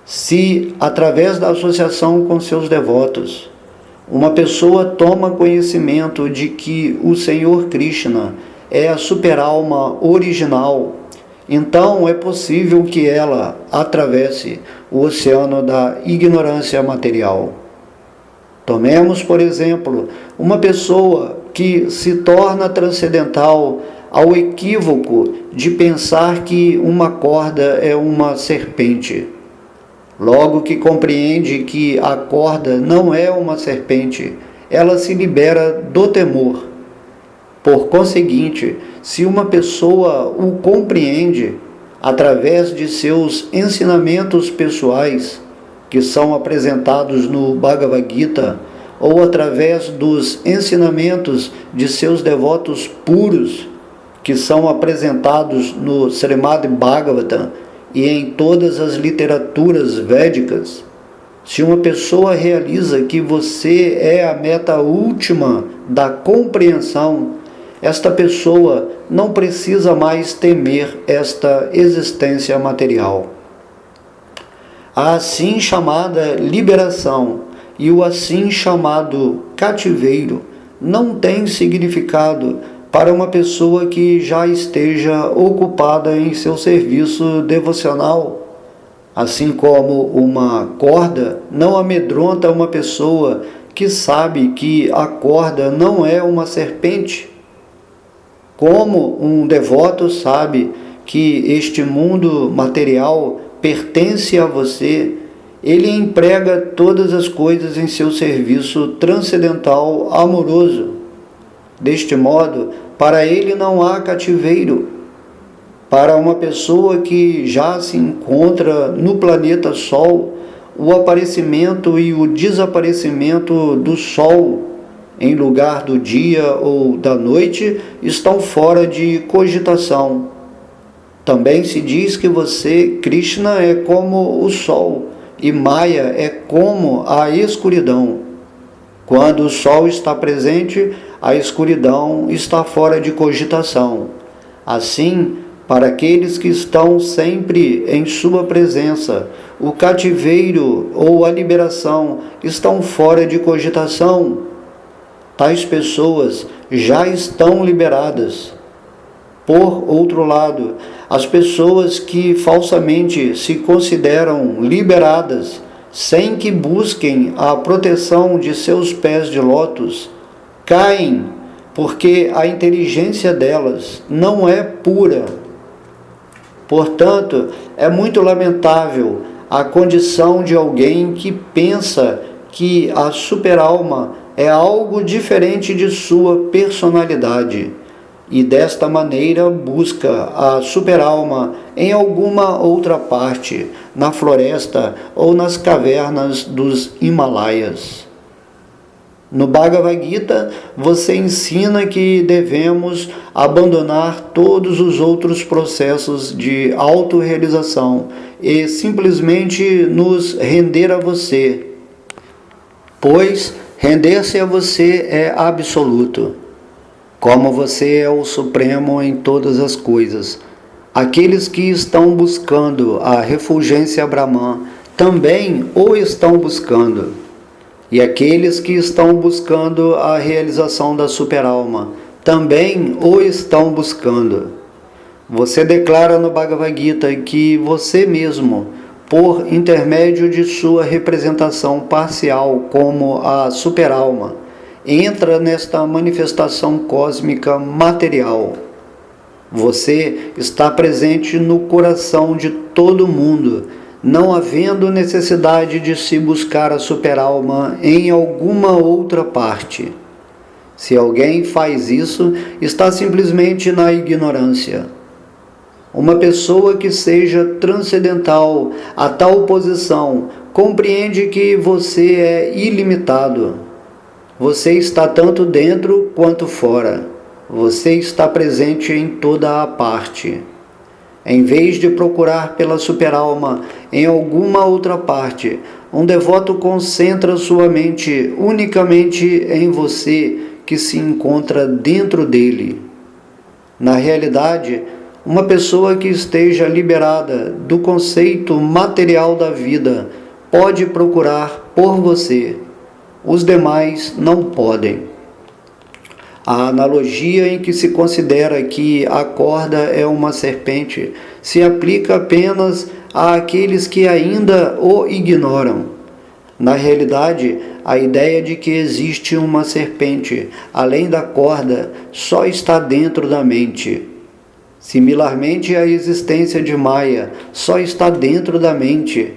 Se, através da associação com seus devotos, uma pessoa toma conhecimento de que o Senhor Krishna é a superalma original, então é possível que ela atravesse o oceano da ignorância material. Tomemos, por exemplo, uma pessoa que se torna transcendental ao equívoco de pensar que uma corda é uma serpente. Logo que compreende que a corda não é uma serpente, ela se libera do temor. Por conseguinte, se uma pessoa o compreende através de seus ensinamentos pessoais, que são apresentados no Bhagavad Gita, ou através dos ensinamentos de seus devotos puros, que são apresentados no Srimad Bhagavatam e em todas as literaturas védicas, se uma pessoa realiza que você é a meta última da compreensão, esta pessoa não precisa mais temer esta existência material. A assim chamada liberação e o assim chamado cativeiro não tem significado para uma pessoa que já esteja ocupada em seu serviço devocional. Assim como uma corda não amedronta uma pessoa que sabe que a corda não é uma serpente. Como um devoto sabe que este mundo material pertence a você, ele emprega todas as coisas em seu serviço transcendental amoroso. Deste modo, para ele não há cativeiro. Para uma pessoa que já se encontra no planeta Sol, o aparecimento e o desaparecimento do Sol em lugar do dia ou da noite estão fora de cogitação. Também se diz que você, Krishna, é como o Sol e Maya é como a escuridão. Quando o Sol está presente, a escuridão está fora de cogitação. Assim, para aqueles que estão sempre em sua presença, o cativeiro ou a liberação estão fora de cogitação. Tais pessoas já estão liberadas. Por outro lado, as pessoas que falsamente se consideram liberadas, sem que busquem a proteção de seus pés de lótus, caem porque a inteligência delas não é pura. Portanto, é muito lamentável a condição de alguém que pensa que a superalma é algo diferente de sua personalidade e desta maneira busca a superalma em alguma outra parte, na floresta ou nas cavernas dos Himalaias. No Bhagavad Gita, você ensina que devemos abandonar todos os outros processos de autorrealização e simplesmente nos render a você. pois render-se a você é absoluto. Como você é o Supremo em todas as coisas, aqueles que estão buscando a refulgência Brahman também o estão buscando. E aqueles que estão buscando a realização da superalma também o estão buscando. Você declara no Bhagavad Gita que você mesmo, por intermédio de sua representação parcial como a superalma, entra nesta manifestação cósmica material. Você está presente no coração de todo mundo, não havendo necessidade de se buscar a superalma em alguma outra parte. Se alguém faz isso, está simplesmente na ignorância. Uma pessoa que seja transcendental a tal posição compreende que você é ilimitado. Você está tanto dentro quanto fora. Você está presente em toda a parte. Em vez de procurar pela superalma em alguma outra parte, um devoto concentra sua mente unicamente em você, que se encontra dentro dele. Na realidade, uma pessoa que esteja liberada do conceito material da vida pode procurar por você. Os demais não podem. A analogia em que se considera que a corda é uma serpente se aplica apenas àqueles que ainda o ignoram. Na realidade, a ideia de que existe uma serpente além da corda só está dentro da mente. Similarmente, a existência de Maya só está dentro da mente.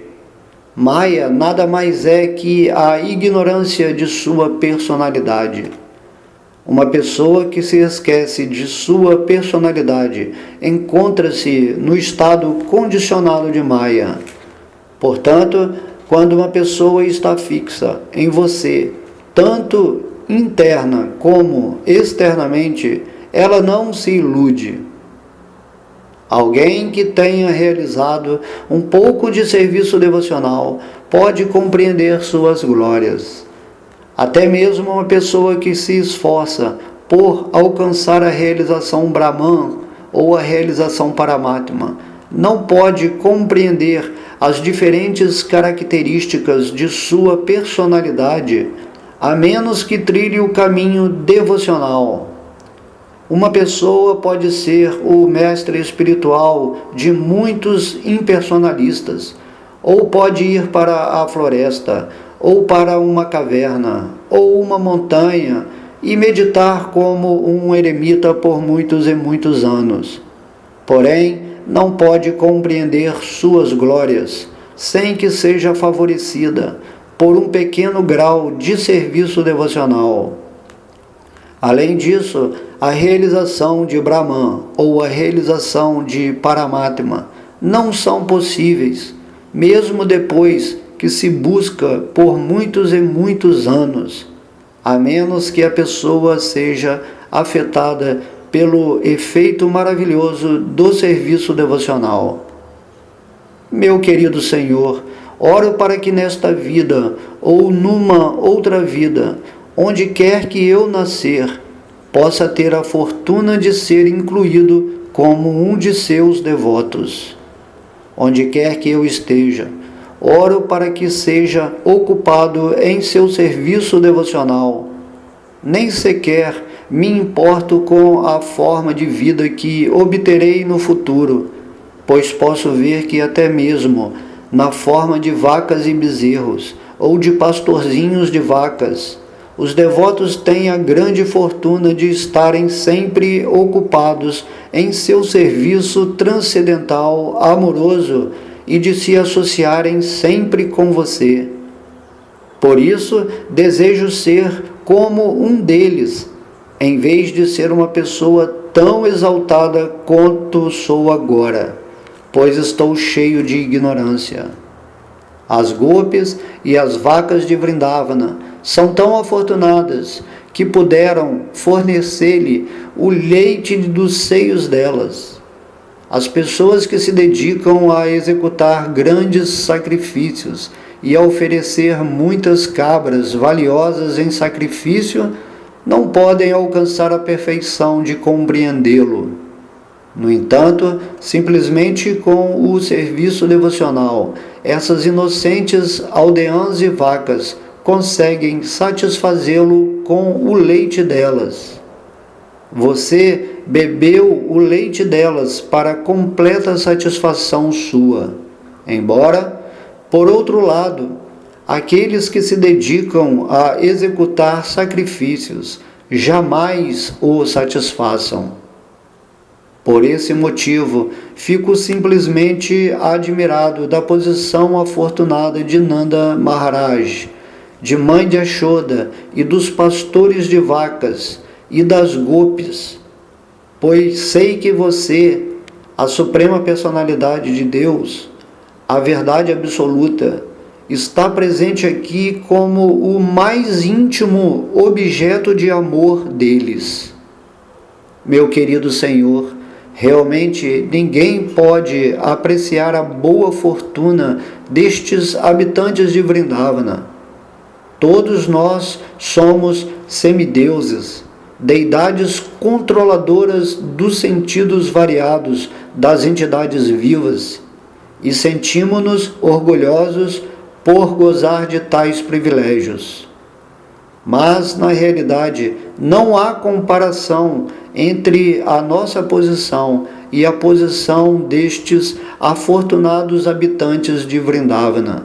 Maya nada mais é que a ignorância de sua personalidade. Uma pessoa que se esquece de sua personalidade encontra-se no estado condicionado de Maya. Portanto, quando uma pessoa está fixa em você, tanto interna como externamente, ela não se ilude. Alguém que tenha realizado um pouco de serviço devocional pode compreender suas glórias. Até mesmo uma pessoa que se esforça por alcançar a realização Brahman ou a realização Paramatma não pode compreender as diferentes características de sua personalidade, a menos que trilhe o caminho devocional. Uma pessoa pode ser o mestre espiritual de muitos impersonalistas, ou pode ir para a floresta, ou para uma caverna, ou uma montanha, e meditar como um eremita por muitos e muitos anos. Porém, não pode compreender suas glórias, sem que seja favorecida por um pequeno grau de serviço devocional. Além disso, a realização de Brahman ou a realização de Paramatma não são possíveis, mesmo depois que se busca por muitos e muitos anos, a menos que a pessoa seja afetada pelo efeito maravilhoso do serviço devocional. Meu querido Senhor, oro para que nesta vida ou numa outra vida, onde quer que eu nascer, possa ter a fortuna de ser incluído como um de seus devotos. Onde quer que eu esteja, oro para que seja ocupado em seu serviço devocional. Nem sequer me importo com a forma de vida que obterei no futuro, pois posso ver que até mesmo na forma de vacas e bezerros, ou de pastorzinhos de vacas, os devotos têm a grande fortuna de estarem sempre ocupados em seu serviço transcendental amoroso e de se associarem sempre com você. Por isso, desejo ser como um deles, em vez de ser uma pessoa tão exaltada quanto sou agora, pois estou cheio de ignorância. As gopis e as vacas de Vrindavana são tão afortunadas que puderam fornecer-lhe o leite dos seios delas. As pessoas que se dedicam a executar grandes sacrifícios e a oferecer muitas cabras valiosas em sacrifício, não podem alcançar a perfeição de compreendê-lo. No entanto, simplesmente com o serviço devocional, essas inocentes aldeãs e vacas conseguem satisfazê-lo com o leite delas. Você bebeu o leite delas para completa satisfação sua. Embora, por outro lado, aqueles que se dedicam a executar sacrifícios jamais o satisfaçam. Por esse motivo, fico simplesmente admirado da posição afortunada de Nanda Maharaj, de mãe de Yashoda e dos pastores de vacas e das gopis, pois sei que você, a suprema personalidade de Deus, a verdade absoluta, está presente aqui como o mais íntimo objeto de amor deles. Meu querido Senhor, realmente ninguém pode apreciar a boa fortuna destes habitantes de Vrindavana. Todos nós somos semideuses, deidades controladoras dos sentidos variados das entidades vivas, e sentimos-nos orgulhosos por gozar de tais privilégios. Mas, na realidade, não há comparação entre a nossa posição e a posição destes afortunados habitantes de Vrindavana,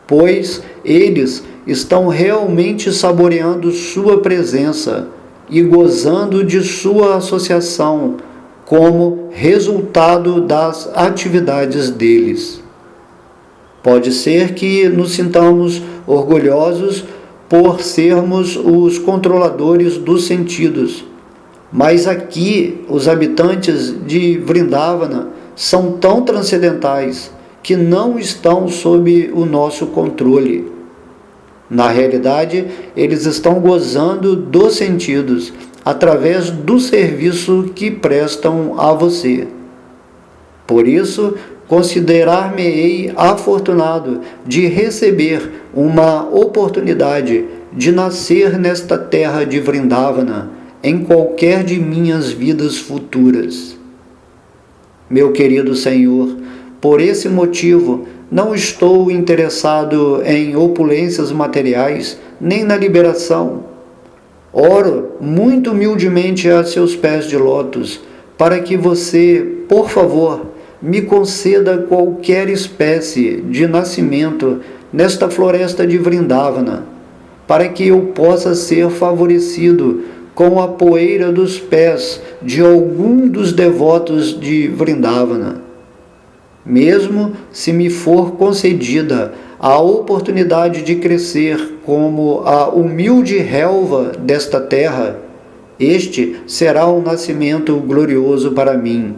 pois eles estão realmente saboreando sua presença e gozando de sua associação como resultado das atividades deles. Pode ser que nos sintamos orgulhosos por sermos os controladores dos sentidos, mas aqui os habitantes de Vrindavana são tão transcendentais que não estão sob o nosso controle. Na realidade, eles estão gozando dos sentidos através do serviço que prestam a você. Por isso, considerar-me-ei afortunado de receber uma oportunidade de nascer nesta terra de Vrindavana em qualquer de minhas vidas futuras. Meu querido Senhor, por esse motivo, não estou interessado em opulências materiais, nem na liberação. Oro muito humildemente a seus pés de lótus, para que você, por favor, me conceda qualquer espécie de nascimento nesta floresta de Vrindavana, para que eu possa ser favorecido com a poeira dos pés de algum dos devotos de Vrindavana. Mesmo se me for concedida a oportunidade de crescer como a humilde relva desta terra, este será um nascimento glorioso para mim.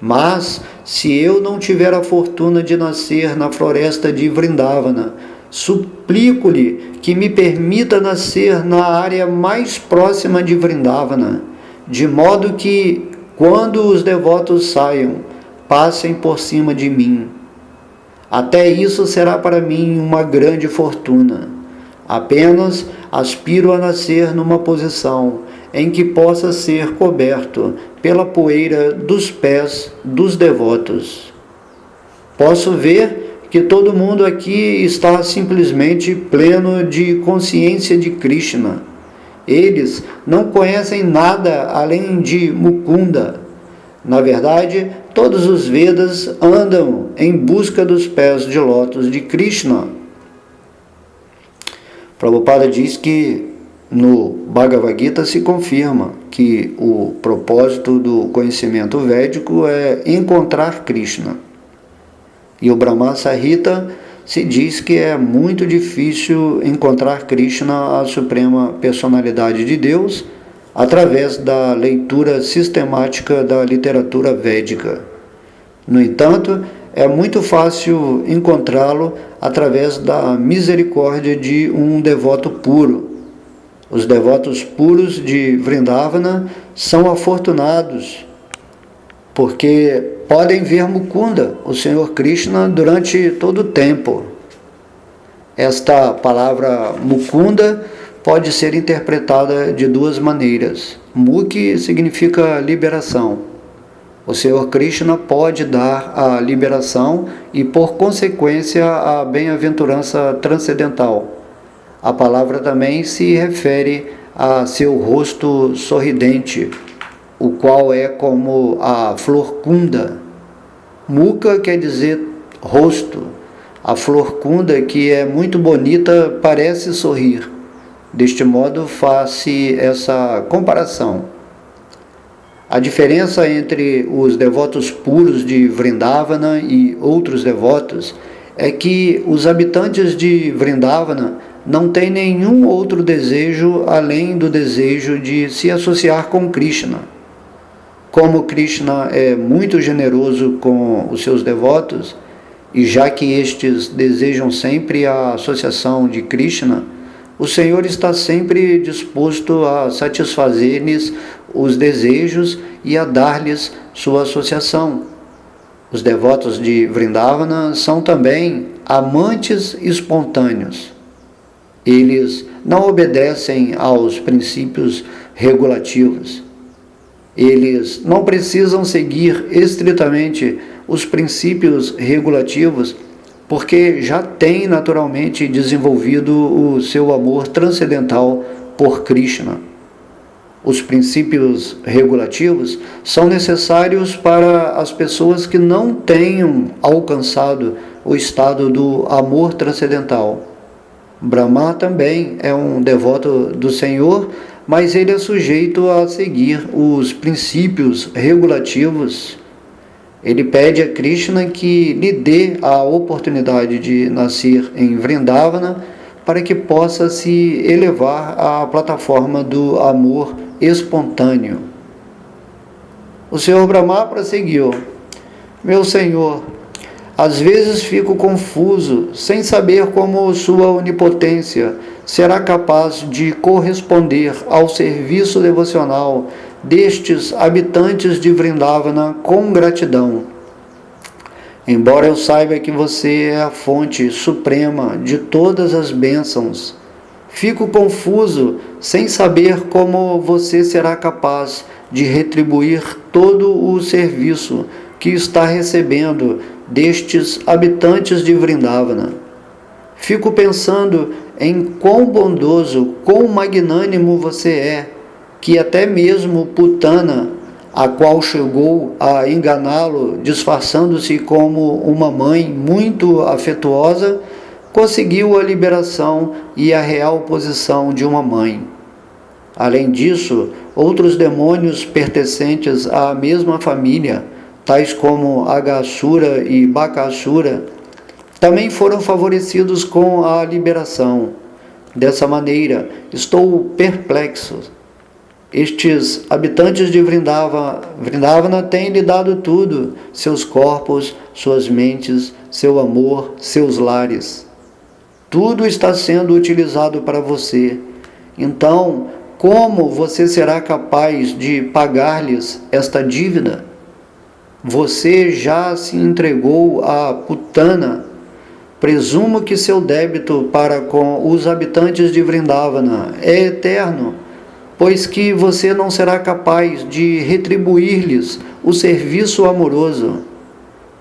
Mas, se eu não tiver a fortuna de nascer na floresta de Vrindavana, suplico-lhe que me permita nascer na área mais próxima de Vrindavana, de modo que, quando os devotos saiam, passem por cima de mim. Até isso será para mim uma grande fortuna. Apenas aspiro a nascer numa posição em que possa ser coberto pela poeira dos pés dos devotos. Posso ver que todo mundo aqui está simplesmente pleno de consciência de Krishna. Eles não conhecem nada além de Mukunda. Na verdade, todos os Vedas andam em busca dos pés de lótus de Krishna. Prabhupada diz que no Bhagavad Gita se confirma que o propósito do conhecimento védico é encontrar Krishna. E o Brahma Samhita se diz que é muito difícil encontrar Krishna, a suprema personalidade de Deus, através da leitura sistemática da literatura védica. No entanto, é muito fácil encontrá-lo através da misericórdia de um devoto puro. Os devotos puros de Vrindavana são afortunados, porque podem ver Mukunda, o Senhor Krishna, durante todo o tempo. Esta palavra Mukunda pode ser interpretada de duas maneiras. Mukhi significa liberação. O Senhor Krishna pode dar a liberação e, por consequência, a bem-aventurança transcendental. A palavra também se refere a seu rosto sorridente, o qual é como a flor kunda. Mukha quer dizer rosto. A flor kunda, que é muito bonita, parece sorrir. Deste modo, faz-se essa comparação. A diferença entre os devotos puros de Vrindavana e outros devotos é que os habitantes de Vrindavana não têm nenhum outro desejo além do desejo de se associar com Krishna. Como Krishna é muito generoso com os seus devotos, e já que estes desejam sempre a associação de Krishna, o Senhor está sempre disposto a satisfazer-lhes os desejos e a dar-lhes sua associação. Os devotos de Vrindavana são também amantes espontâneos. Eles não obedecem aos princípios regulativos. Eles não precisam seguir estritamente os princípios regulativos, porque já têm naturalmente desenvolvido o seu amor transcendental por Krishna. Os princípios regulativos são necessários para as pessoas que não tenham alcançado o estado do amor transcendental. Brahma também é um devoto do Senhor, mas ele é sujeito a seguir os princípios regulativos. Ele pede a Krishna que lhe dê a oportunidade de nascer em Vrindavana para que possa se elevar à plataforma do amor espontâneo. O Senhor Brahma prosseguiu: Meu Senhor, às vezes fico confuso, sem saber como sua onipotência será capaz de corresponder ao serviço devocional destes habitantes de Vrindavana com gratidão. Embora eu saiba que você é a fonte suprema de todas as bênçãos, fico confuso sem saber como você será capaz de retribuir todo o serviço que está recebendo destes habitantes de Vrindavana. Fico pensando em quão bondoso, quão magnânimo você é, que até mesmo Putana, a qual chegou a enganá-lo disfarçando-se como uma mãe muito afetuosa, conseguiu a liberação e a real posição de uma mãe. Além disso, outros demônios pertencentes à mesma família, tais como Aghasura e Bakasura, também foram favorecidos com a liberação. Dessa maneira, estou perplexo. Estes habitantes de Vrindavana têm lhe dado tudo: seus corpos, suas mentes, seu amor, seus lares. Tudo está sendo utilizado para você. Então, como você será capaz de pagar-lhes esta dívida? Você já se entregou a Putana. Presumo que seu débito para com os habitantes de Vrindavana é eterno, pois que você não será capaz de retribuir-lhes o serviço amoroso.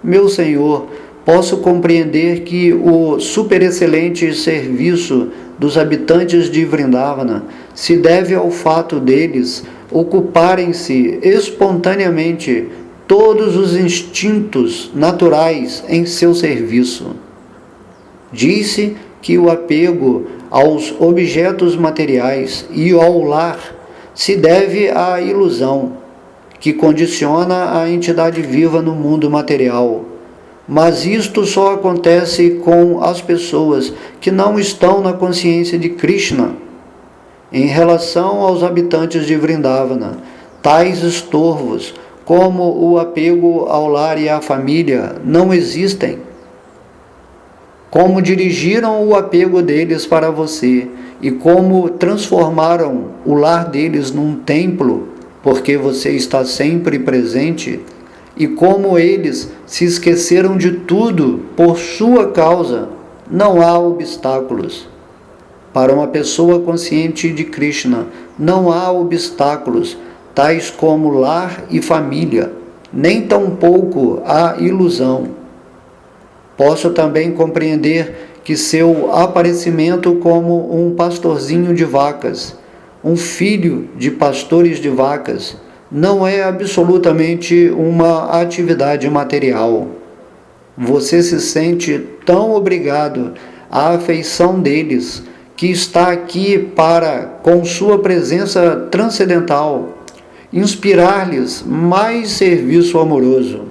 Meu Senhor, posso compreender que o superexcelente serviço dos habitantes de Vrindavana se deve ao fato deles ocuparem-se espontaneamente todos os instintos naturais em seu serviço. Disse que o apego aos objetos materiais e ao lar se deve à ilusão, que condiciona a entidade viva no mundo material. Mas isto só acontece com as pessoas que não estão na consciência de Krishna. Em relação aos habitantes de Vrindavana, tais estorvos, como o apego ao lar e à família, não existem. Como dirigiram o apego deles para você e como transformaram o lar deles num templo, porque você está sempre presente, e como eles se esqueceram de tudo por sua causa, não há obstáculos. Para uma pessoa consciente de Krishna, não há obstáculos, tais como lar e família, nem tampouco há ilusão. Posso também compreender que seu aparecimento como um pastorzinho de vacas, um filho de pastores de vacas, não é absolutamente uma atividade material. Você se sente tão obrigado à afeição deles, que está aqui para, com sua presença transcendental, inspirar-lhes mais serviço amoroso.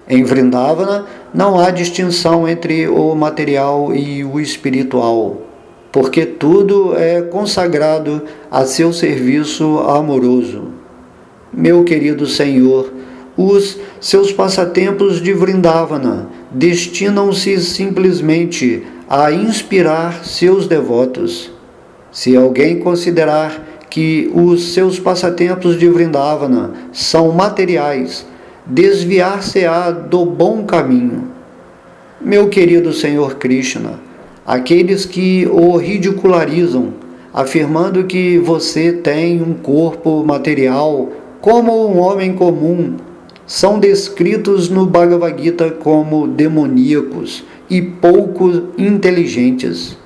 Em Vrindavana não há distinção entre o material e o espiritual, porque tudo é consagrado a seu serviço amoroso. Meu querido Senhor, os seus passatempos de Vrindavana destinam-se simplesmente a inspirar seus devotos. Se alguém considerar que os seus passatempos de Vrindavana são materiais, desviar-se-á do bom caminho. Meu querido Senhor Krishna, aqueles que o ridicularizam, afirmando que você tem um corpo material como um homem comum, são descritos no Bhagavad Gita como demoníacos e pouco inteligentes.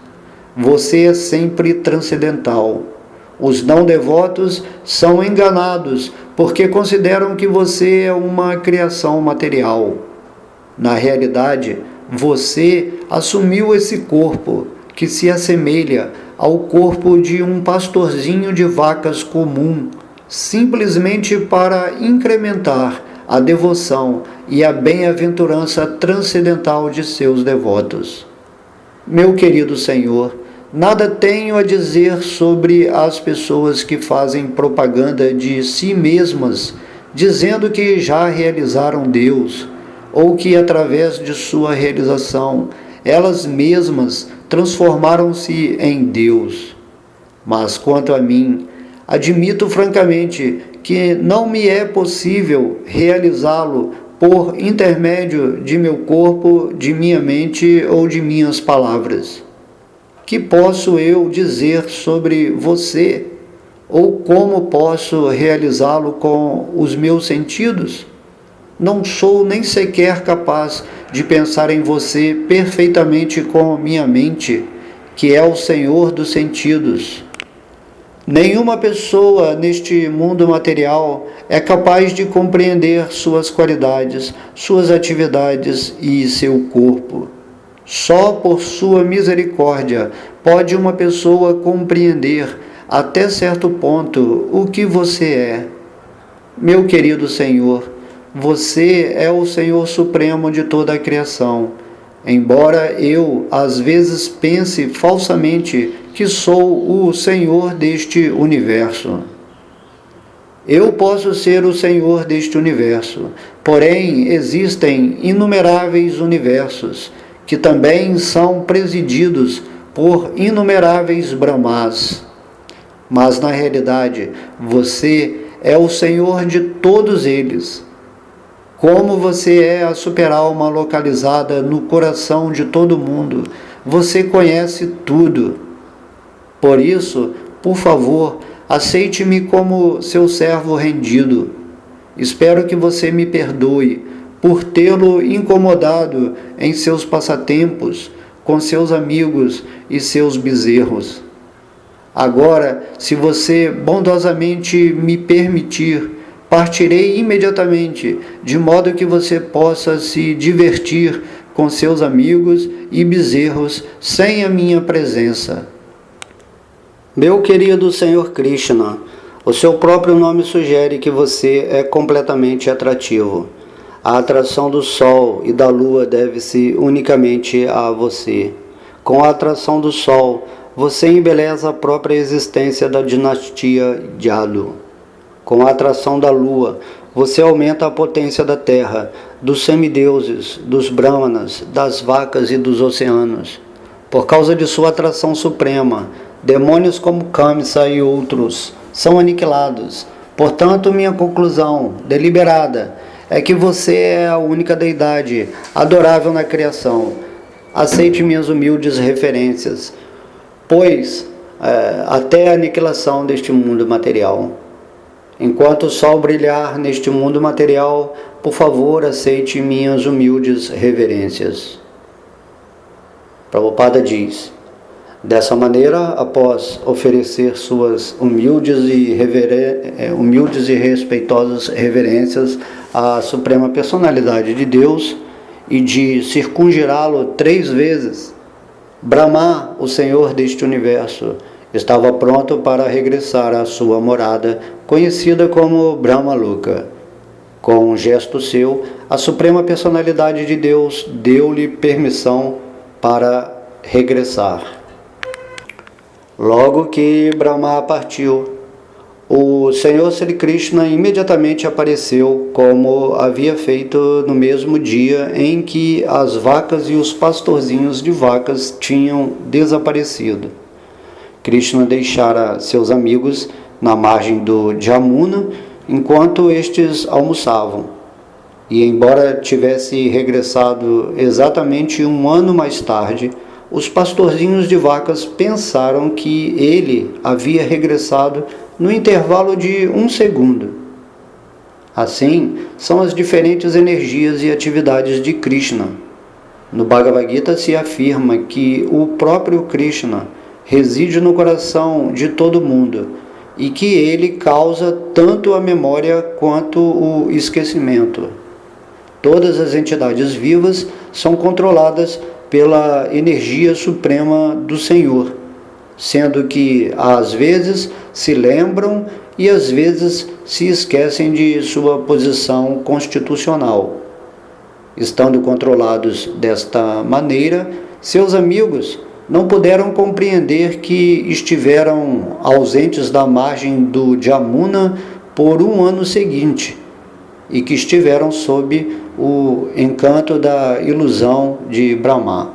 Você é sempre transcendental. Os não devotos são enganados porque consideram que você é uma criação material. Na realidade, você assumiu esse corpo que se assemelha ao corpo de um pastorzinho de vacas comum, simplesmente para incrementar a devoção e a bem-aventurança transcendental de seus devotos. Meu querido Senhor, nada tenho a dizer sobre as pessoas que fazem propaganda de si mesmas, dizendo que já realizaram Deus, ou que através de sua realização, elas mesmas transformaram-se em Deus. Mas quanto a mim, admito francamente que não me é possível realizá-lo por intermédio de meu corpo, de minha mente ou de minhas palavras. Que posso eu dizer sobre você? Ou como posso realizá-lo com os meus sentidos? Não sou nem sequer capaz de pensar em você perfeitamente com minha mente, que é o Senhor dos sentidos. Nenhuma pessoa neste mundo material é capaz de compreender suas qualidades, suas atividades e seu corpo. Só por sua misericórdia pode uma pessoa compreender até certo ponto o que você é. Meu querido Senhor, você é o Senhor Supremo de toda a criação. Embora eu, às vezes, pense falsamente que sou o Senhor deste universo. Eu posso ser o Senhor deste universo, porém existem inumeráveis universos, que também são presididos por inumeráveis Brahmas. Mas, na realidade, você é o Senhor de todos eles. Como você é a super-alma localizada no coração de todo mundo, você conhece tudo. Por isso, por favor, aceite-me como seu servo rendido. Espero que você me perdoe por tê-lo incomodado em seus passatempos, com seus amigos e seus bezerros. Agora, se você bondosamente me permitir, partirei imediatamente, de modo que você possa se divertir com seus amigos e bezerros sem a minha presença. Meu querido Senhor Krishna, o seu próprio nome sugere que você é completamente atrativo. A atração do Sol e da Lua deve-se unicamente a você. Com a atração do Sol, você embeleza a própria existência da dinastia Yadu. Com a atração da Lua, você aumenta a potência da Terra, dos semideuses, dos Brahmanas, das vacas e dos oceanos. Por causa de sua atração suprema, demônios como Kamsa e outros são aniquilados. Portanto, minha conclusão, deliberada, é que você é a única deidade adorável na criação. aceite minhas humildes referências, pois até a aniquilação deste mundo material. Enquanto o sol brilhar neste mundo material, por favor, aceite minhas humildes reverências. Prabhupada diz: dessa maneira, após oferecer suas humildes e respeitosas reverências à Suprema Personalidade de Deus e de circungerá-lo 3 vezes, Brahma, o Senhor deste universo, estava pronto para regressar à sua morada, conhecida como Brahmaloka. Com um gesto seu, a Suprema Personalidade de Deus deu-lhe permissão para regressar. Logo que Brahma partiu, o Senhor Sri Krishna imediatamente apareceu, como havia feito no mesmo dia em que as vacas e os pastorzinhos de vacas tinham desaparecido. Krishna deixara seus amigos na margem do Jamuna enquanto estes almoçavam. E embora tivesse regressado exatamente 1 ano mais tarde, os pastorzinhos de vacas pensaram que ele havia regressado no intervalo de 1 segundo. Assim, são as diferentes energias e atividades de Krishna. No Bhagavad Gita se afirma que o próprio Krishna reside no coração de todo mundo e que ele causa tanto a memória quanto o esquecimento. Todas as entidades vivas são controladas pela energia suprema do Senhor, sendo que às vezes se lembram e às vezes se esquecem de sua posição constitucional. Estando controlados desta maneira, seus amigos não puderam compreender que estiveram ausentes da margem do Jamuna por 1 ano seguinte e que estiveram sob o encanto da ilusão de Brahma.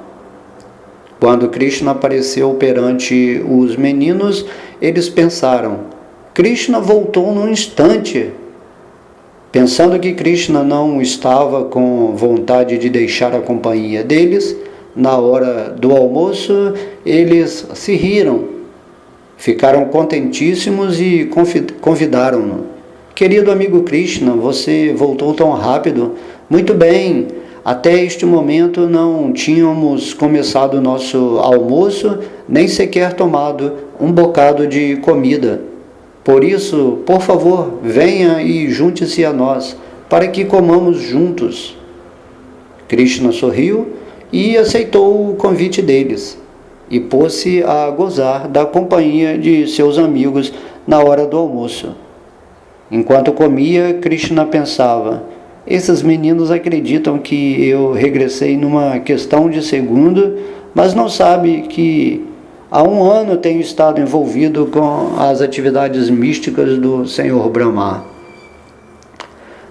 Quando Krishna apareceu perante os meninos, eles pensaram: Krishna voltou num instante. Pensando que Krishna não estava com vontade de deixar a companhia deles, na hora do almoço, eles se riram, ficaram contentíssimos e convidaram-no. Querido amigo Krishna, você voltou tão rápido. Muito bem, até este momento não tínhamos começado o nosso almoço, nem sequer tomado um bocado de comida. Por isso, por favor, venha e junte-se a nós, para que comamos juntos. Krishna sorriu e aceitou o convite deles, e pôs-se a gozar da companhia de seus amigos na hora do almoço. Enquanto comia, Krishna pensava: esses meninos acreditam que eu regressei numa questão de segundo, mas não sabem que há 1 ano tenho estado envolvido com as atividades místicas do Senhor Brahma.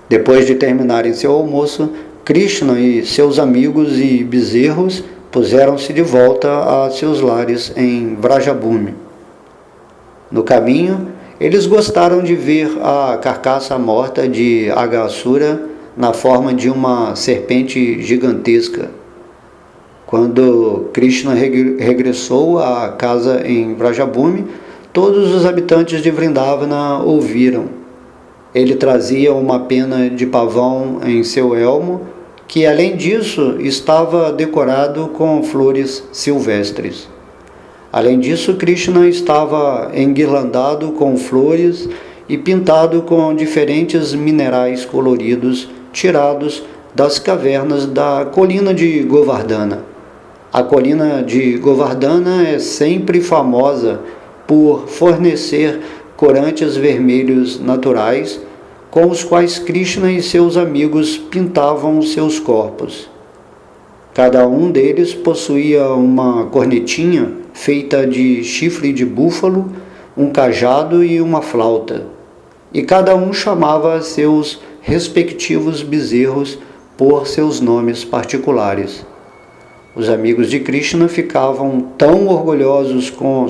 Depois de terminarem seu almoço, Krishna e seus amigos e bezerros puseram-se de volta a seus lares em Vrajabhumi. No caminho, eles gostaram de ver a carcaça morta de Aghasura na forma de uma serpente gigantesca. Quando Krishna regressou à casa em Vrajabhumi, todos os habitantes de Vrindavana ouviram. Ele trazia uma pena de pavão em seu elmo, que além disso estava decorado com flores silvestres. Além disso, Krishna estava enguirlandado com flores e pintado com diferentes minerais coloridos tirados das cavernas da colina de Govardhana. A colina de Govardhana é sempre famosa por fornecer corantes vermelhos naturais, com os quais Krishna e seus amigos pintavam seus corpos. Cada um deles possuía uma cornetinha feita de chifre de búfalo, um cajado e uma flauta, e cada um chamava seus respectivos bezerros por seus nomes particulares. Os amigos de Krishna ficavam tão orgulhosos com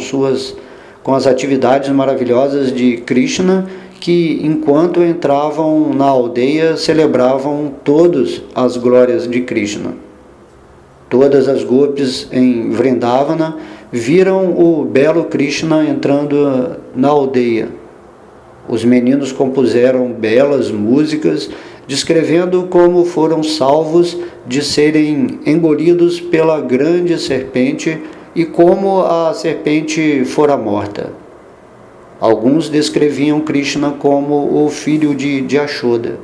as atividades maravilhosas de Krishna que, enquanto entravam na aldeia, celebravam todos as glórias de Krishna. Todas as gopis em Vrindavana viram o belo Krishna entrando na aldeia. Os meninos compuseram belas músicas descrevendo como foram salvos de serem engolidos pela grande serpente e como a serpente fora morta. Alguns descreviam Krishna como o filho de Yashoda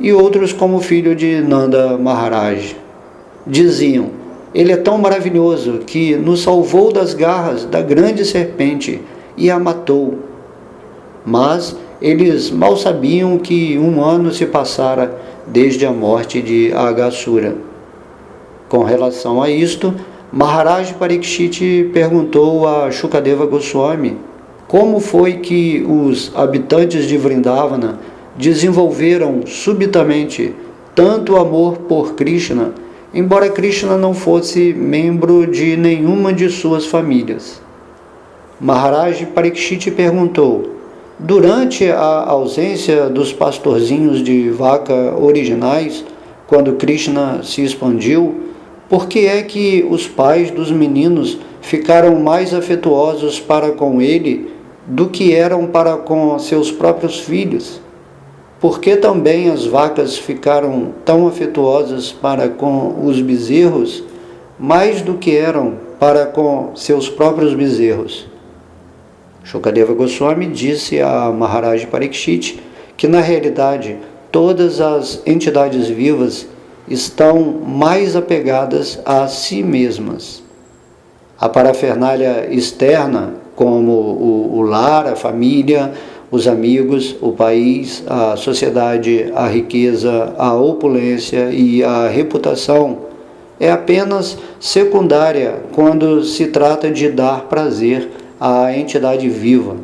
e outros como filho de Nanda Maharaj. Diziam: ele é tão maravilhoso que nos salvou das garras da grande serpente e a matou. Mas eles mal sabiam que 1 ano se passara desde a morte de Aghasura. Com relação a isto, Maharaj Parikshit perguntou a Shukadeva Goswami como foi que os habitantes de Vrindavana desenvolveram subitamente tanto amor por Krishna, embora Krishna não fosse membro de nenhuma de suas famílias. Maharaj Parikshit perguntou: durante a ausência dos pastorzinhos de vaca originais, quando Krishna se expandiu, por que é que os pais dos meninos ficaram mais afetuosos para com ele do que eram para com seus próprios filhos? Por que também as vacas ficaram tão afetuosas para com os bezerros, mais do que eram para com seus próprios bezerros? Shukadeva Goswami disse a Maharaj Parikshit que, na realidade, todas as entidades vivas estão mais apegadas a si mesmas. A parafernália externa, como o lar, a família, os amigos, o país, a sociedade, a riqueza, a opulência e a reputação, é apenas secundária quando se trata de dar prazer à entidade viva.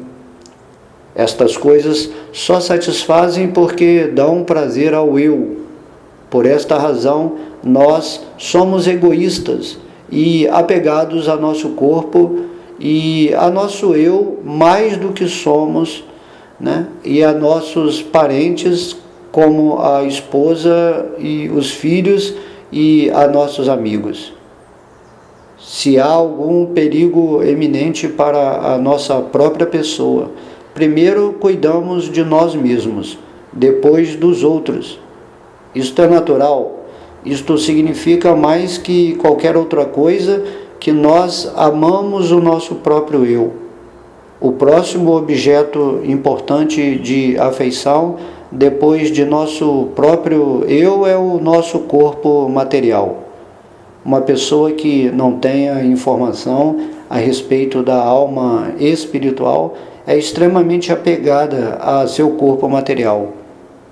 Estas coisas só satisfazem porque dão prazer ao eu. Por esta razão, nós somos egoístas e apegados a nosso corpo e a nosso eu mais do que somos, e a nossos parentes, como a esposa e os filhos, e a nossos amigos. Se há algum perigo eminente para a nossa própria pessoa, primeiro cuidamos de nós mesmos, depois dos outros. Isto é natural. Isto significa mais que qualquer outra coisa que nós amamos o nosso próprio eu. O próximo objeto importante de afeição, depois de nosso próprio eu, é o nosso corpo material. Uma pessoa que não tenha informação a respeito da alma espiritual é extremamente apegada a seu corpo material.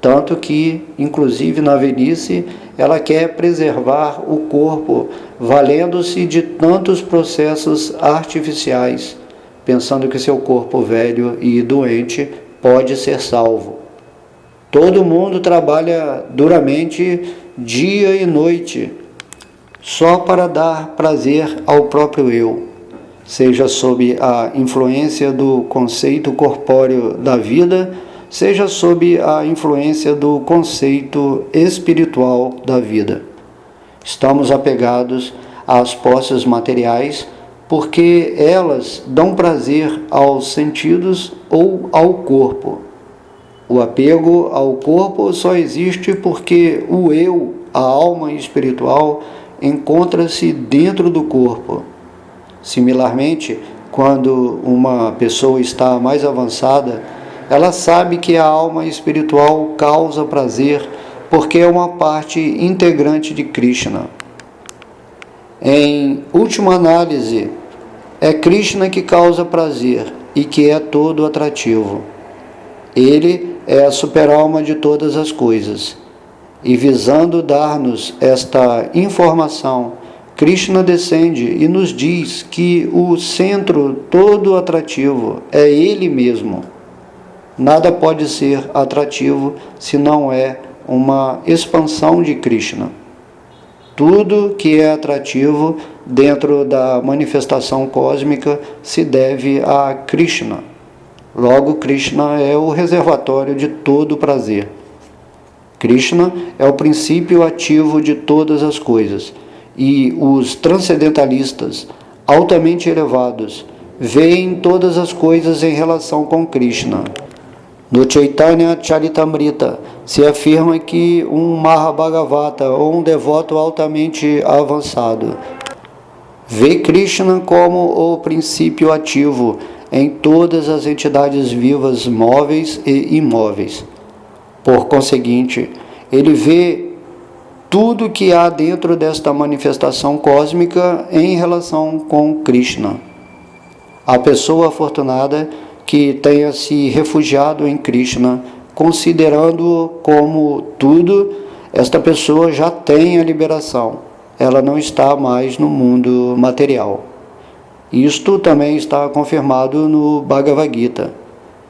Tanto que, inclusive na velhice, ela quer preservar o corpo, valendo-se de tantos processos artificiais, pensando que seu corpo velho e doente pode ser salvo. Todo mundo trabalha duramente dia e noite, só para dar prazer ao próprio eu, seja sob a influência do conceito corpóreo da vida, seja sob a influência do conceito espiritual da vida. Estamos apegados às posses materiais porque elas dão prazer aos sentidos ou ao corpo. O apego ao corpo só existe porque o eu, a alma espiritual, encontra-se dentro do corpo. Similarmente, quando uma pessoa está mais avançada, ela sabe que a alma espiritual causa prazer porque é uma parte integrante de Krishna. Em última análise, é Krishna que causa prazer e que é todo atrativo. Ele é a super-alma de todas as coisas. E visando dar-nos esta informação, Krishna descende e nos diz que o centro todo atrativo é Ele mesmo. Nada pode ser atrativo se não é uma expansão de Krishna. Tudo que é atrativo dentro da manifestação cósmica se deve a Krishna. Logo, Krishna é o reservatório de todo prazer. Krishna é o princípio ativo de todas as coisas, e os transcendentalistas altamente elevados veem todas as coisas em relação com Krishna. No Chaitanya Charitamrita se afirma que um Mahabhagavata ou um devoto altamente avançado vê Krishna como o princípio ativo em todas as entidades vivas, móveis e imóveis. Por conseguinte, ele vê tudo que há dentro desta manifestação cósmica em relação com Krishna. A pessoa afortunada que tenha se refugiado em Krishna, considerando-o como tudo, esta pessoa já tem a liberação. Ela não está mais no mundo material. Isto também está confirmado no Bhagavad Gita.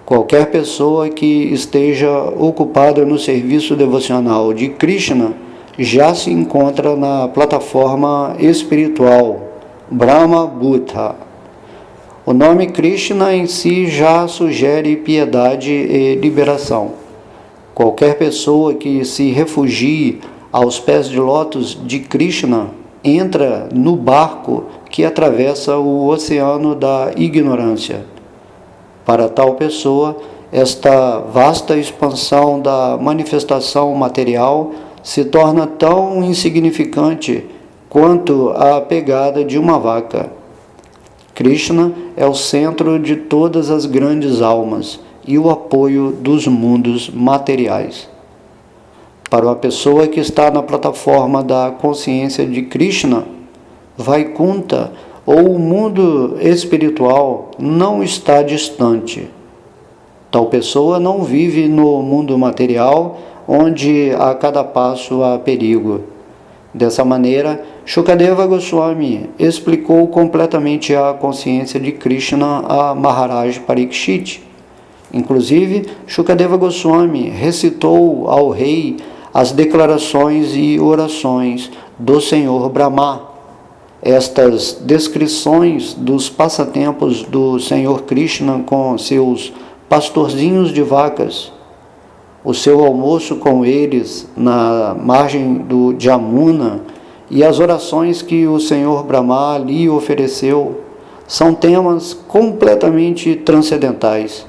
Qualquer pessoa que esteja ocupada no serviço devocional de Krishna já se encontra na plataforma espiritual Brahma Bhuta. O nome Krishna em si já sugere piedade e liberação. Qualquer pessoa que se refugie aos pés de lótus de Krishna entra no barco que atravessa o oceano da ignorância. Para tal pessoa, esta vasta expansão da manifestação material se torna tão insignificante quanto a pegada de uma vaca. Krishna é o centro de todas as grandes almas e o apoio dos mundos materiais. Para uma pessoa que está na plataforma da consciência de Krishna, Vaikunta ou o mundo espiritual não está distante. Tal pessoa não vive no mundo material, onde a cada passo há perigo. Dessa maneira, Shukadeva Goswami explicou completamente a consciência de Krishna a Maharaj Parikshit. Inclusive, Shukadeva Goswami recitou ao rei as declarações e orações do Senhor Brahma. Estas descrições dos passatempos do Senhor Krishna com seus pastorzinhos de vacas, o seu almoço com eles na margem do Jamuna e as orações que o Senhor Brahma lhe ofereceu, são temas completamente transcendentais.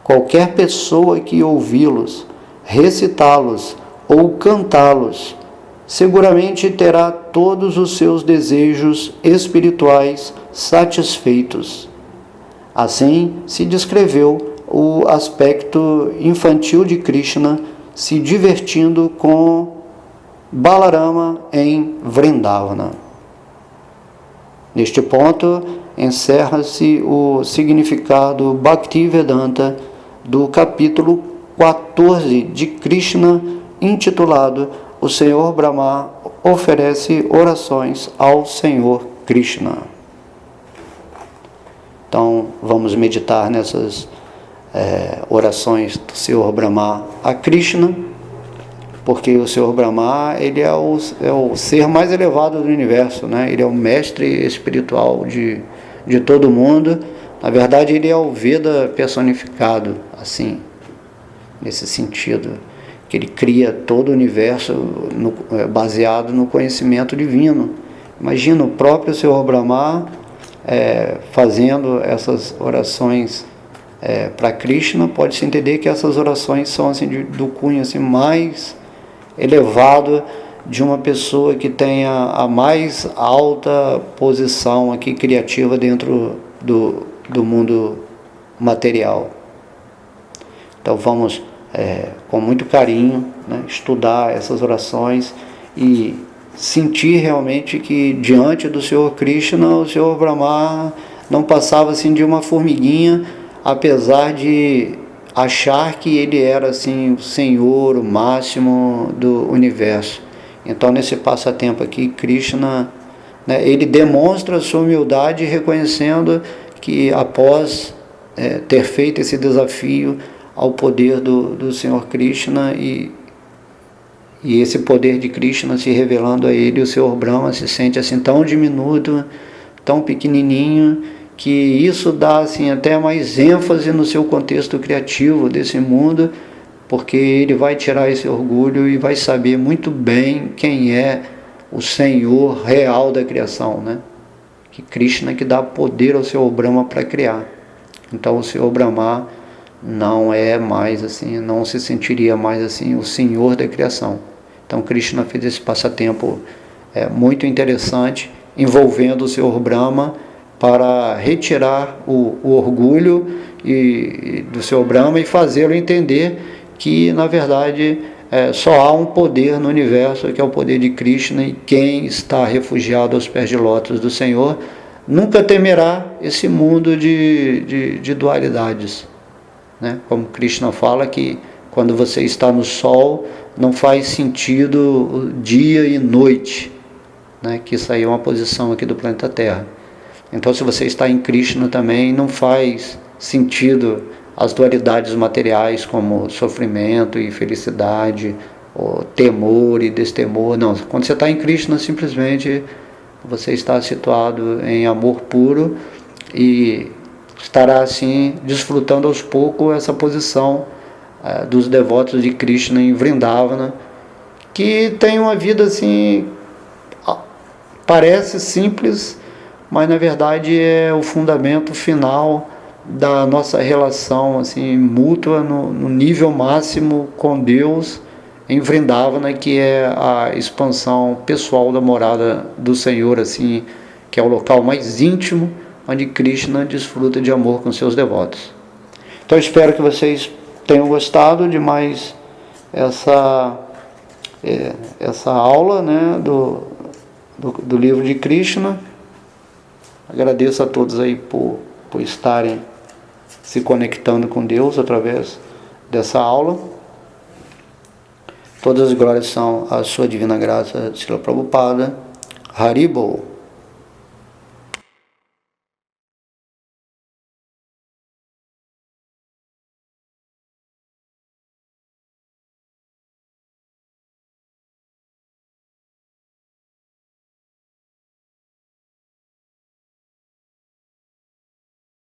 Qualquer pessoa que ouvi-los, recitá-los ou cantá-los, seguramente terá todos os seus desejos espirituais satisfeitos. Assim se descreveu o aspecto infantil de Krishna se divertindo com Balarama em Vrindavana. Neste ponto, encerra-se o significado Bhaktivedanta do capítulo 14 de Krishna, intitulado O Senhor Brahma oferece orações ao Senhor Krishna. Então, vamos meditar nessas orações do Senhor Brahma a Krishna, porque o Senhor Brahma ele é o ser mais elevado do universo, né? Ele é o mestre espiritual de todo mundo. Na verdade, ele é o Veda personificado, assim, nesse sentido, que ele cria todo o universo baseado no conhecimento divino. Imagina o próprio Senhor Brahma fazendo essas orações para Krishna. Pode-se entender que essas orações são assim, do cunho assim, mais elevado de uma pessoa que tenha a mais alta posição aqui criativa dentro do mundo material. Então vamos com muito carinho, né, estudar essas orações e sentir realmente que diante do Senhor Krishna, o Senhor Brahma não passava assim de uma formiguinha, apesar de achar que ele era assim o Senhor, o máximo do universo. Então nesse passatempo aqui, Krishna, né, ele demonstra a sua humildade reconhecendo que após ter feito esse desafio ao poder do Senhor Krishna e esse poder de Krishna se revelando a ele, o Senhor Brahma se sente assim tão diminuto, tão pequenininho, que isso dá assim até mais ênfase no seu contexto criativo desse mundo, porque ele vai tirar esse orgulho e vai saber muito bem quem é o Senhor real da criação, né? Que Krishna que dá poder ao Senhor Brahma para criar. Então o Senhor Brahma não é mais assim, não se sentiria mais assim o Senhor da criação. Então Krishna fez esse passatempo muito interessante, envolvendo o Senhor Brahma para retirar o orgulho do Senhor Brahma e fazê-lo entender que, na verdade, só há um poder no universo, que é o poder de Krishna, e quem está refugiado aos pés de lótus do Senhor nunca temerá esse mundo de dualidades, né? Como Krishna fala que quando você está no sol, não faz sentido dia e noite, né? Que isso aí é uma posição aqui do planeta Terra. Então, se você está em Krishna também, não faz sentido as dualidades materiais como sofrimento e felicidade, ou temor e destemor. Não, quando você está em Krishna, simplesmente você está situado em amor puro e estará assim desfrutando aos poucos essa posição dos devotos de Krishna em Vrindavana, que tem uma vida assim, parece simples, mas na verdade é o fundamento final da nossa relação assim mútua no nível máximo com Deus em Vrindavana, que é a expansão pessoal da morada do Senhor, assim, que é o local mais íntimo onde Krishna desfruta de amor com seus devotos. Então espero que vocês tenham gostado de mais essa aula, né, do livro de Krishna. Agradeço a todos aí por estarem se conectando com Deus através dessa aula. Todas as glórias são a sua divina graça, Srila Prabhupada. Haribol.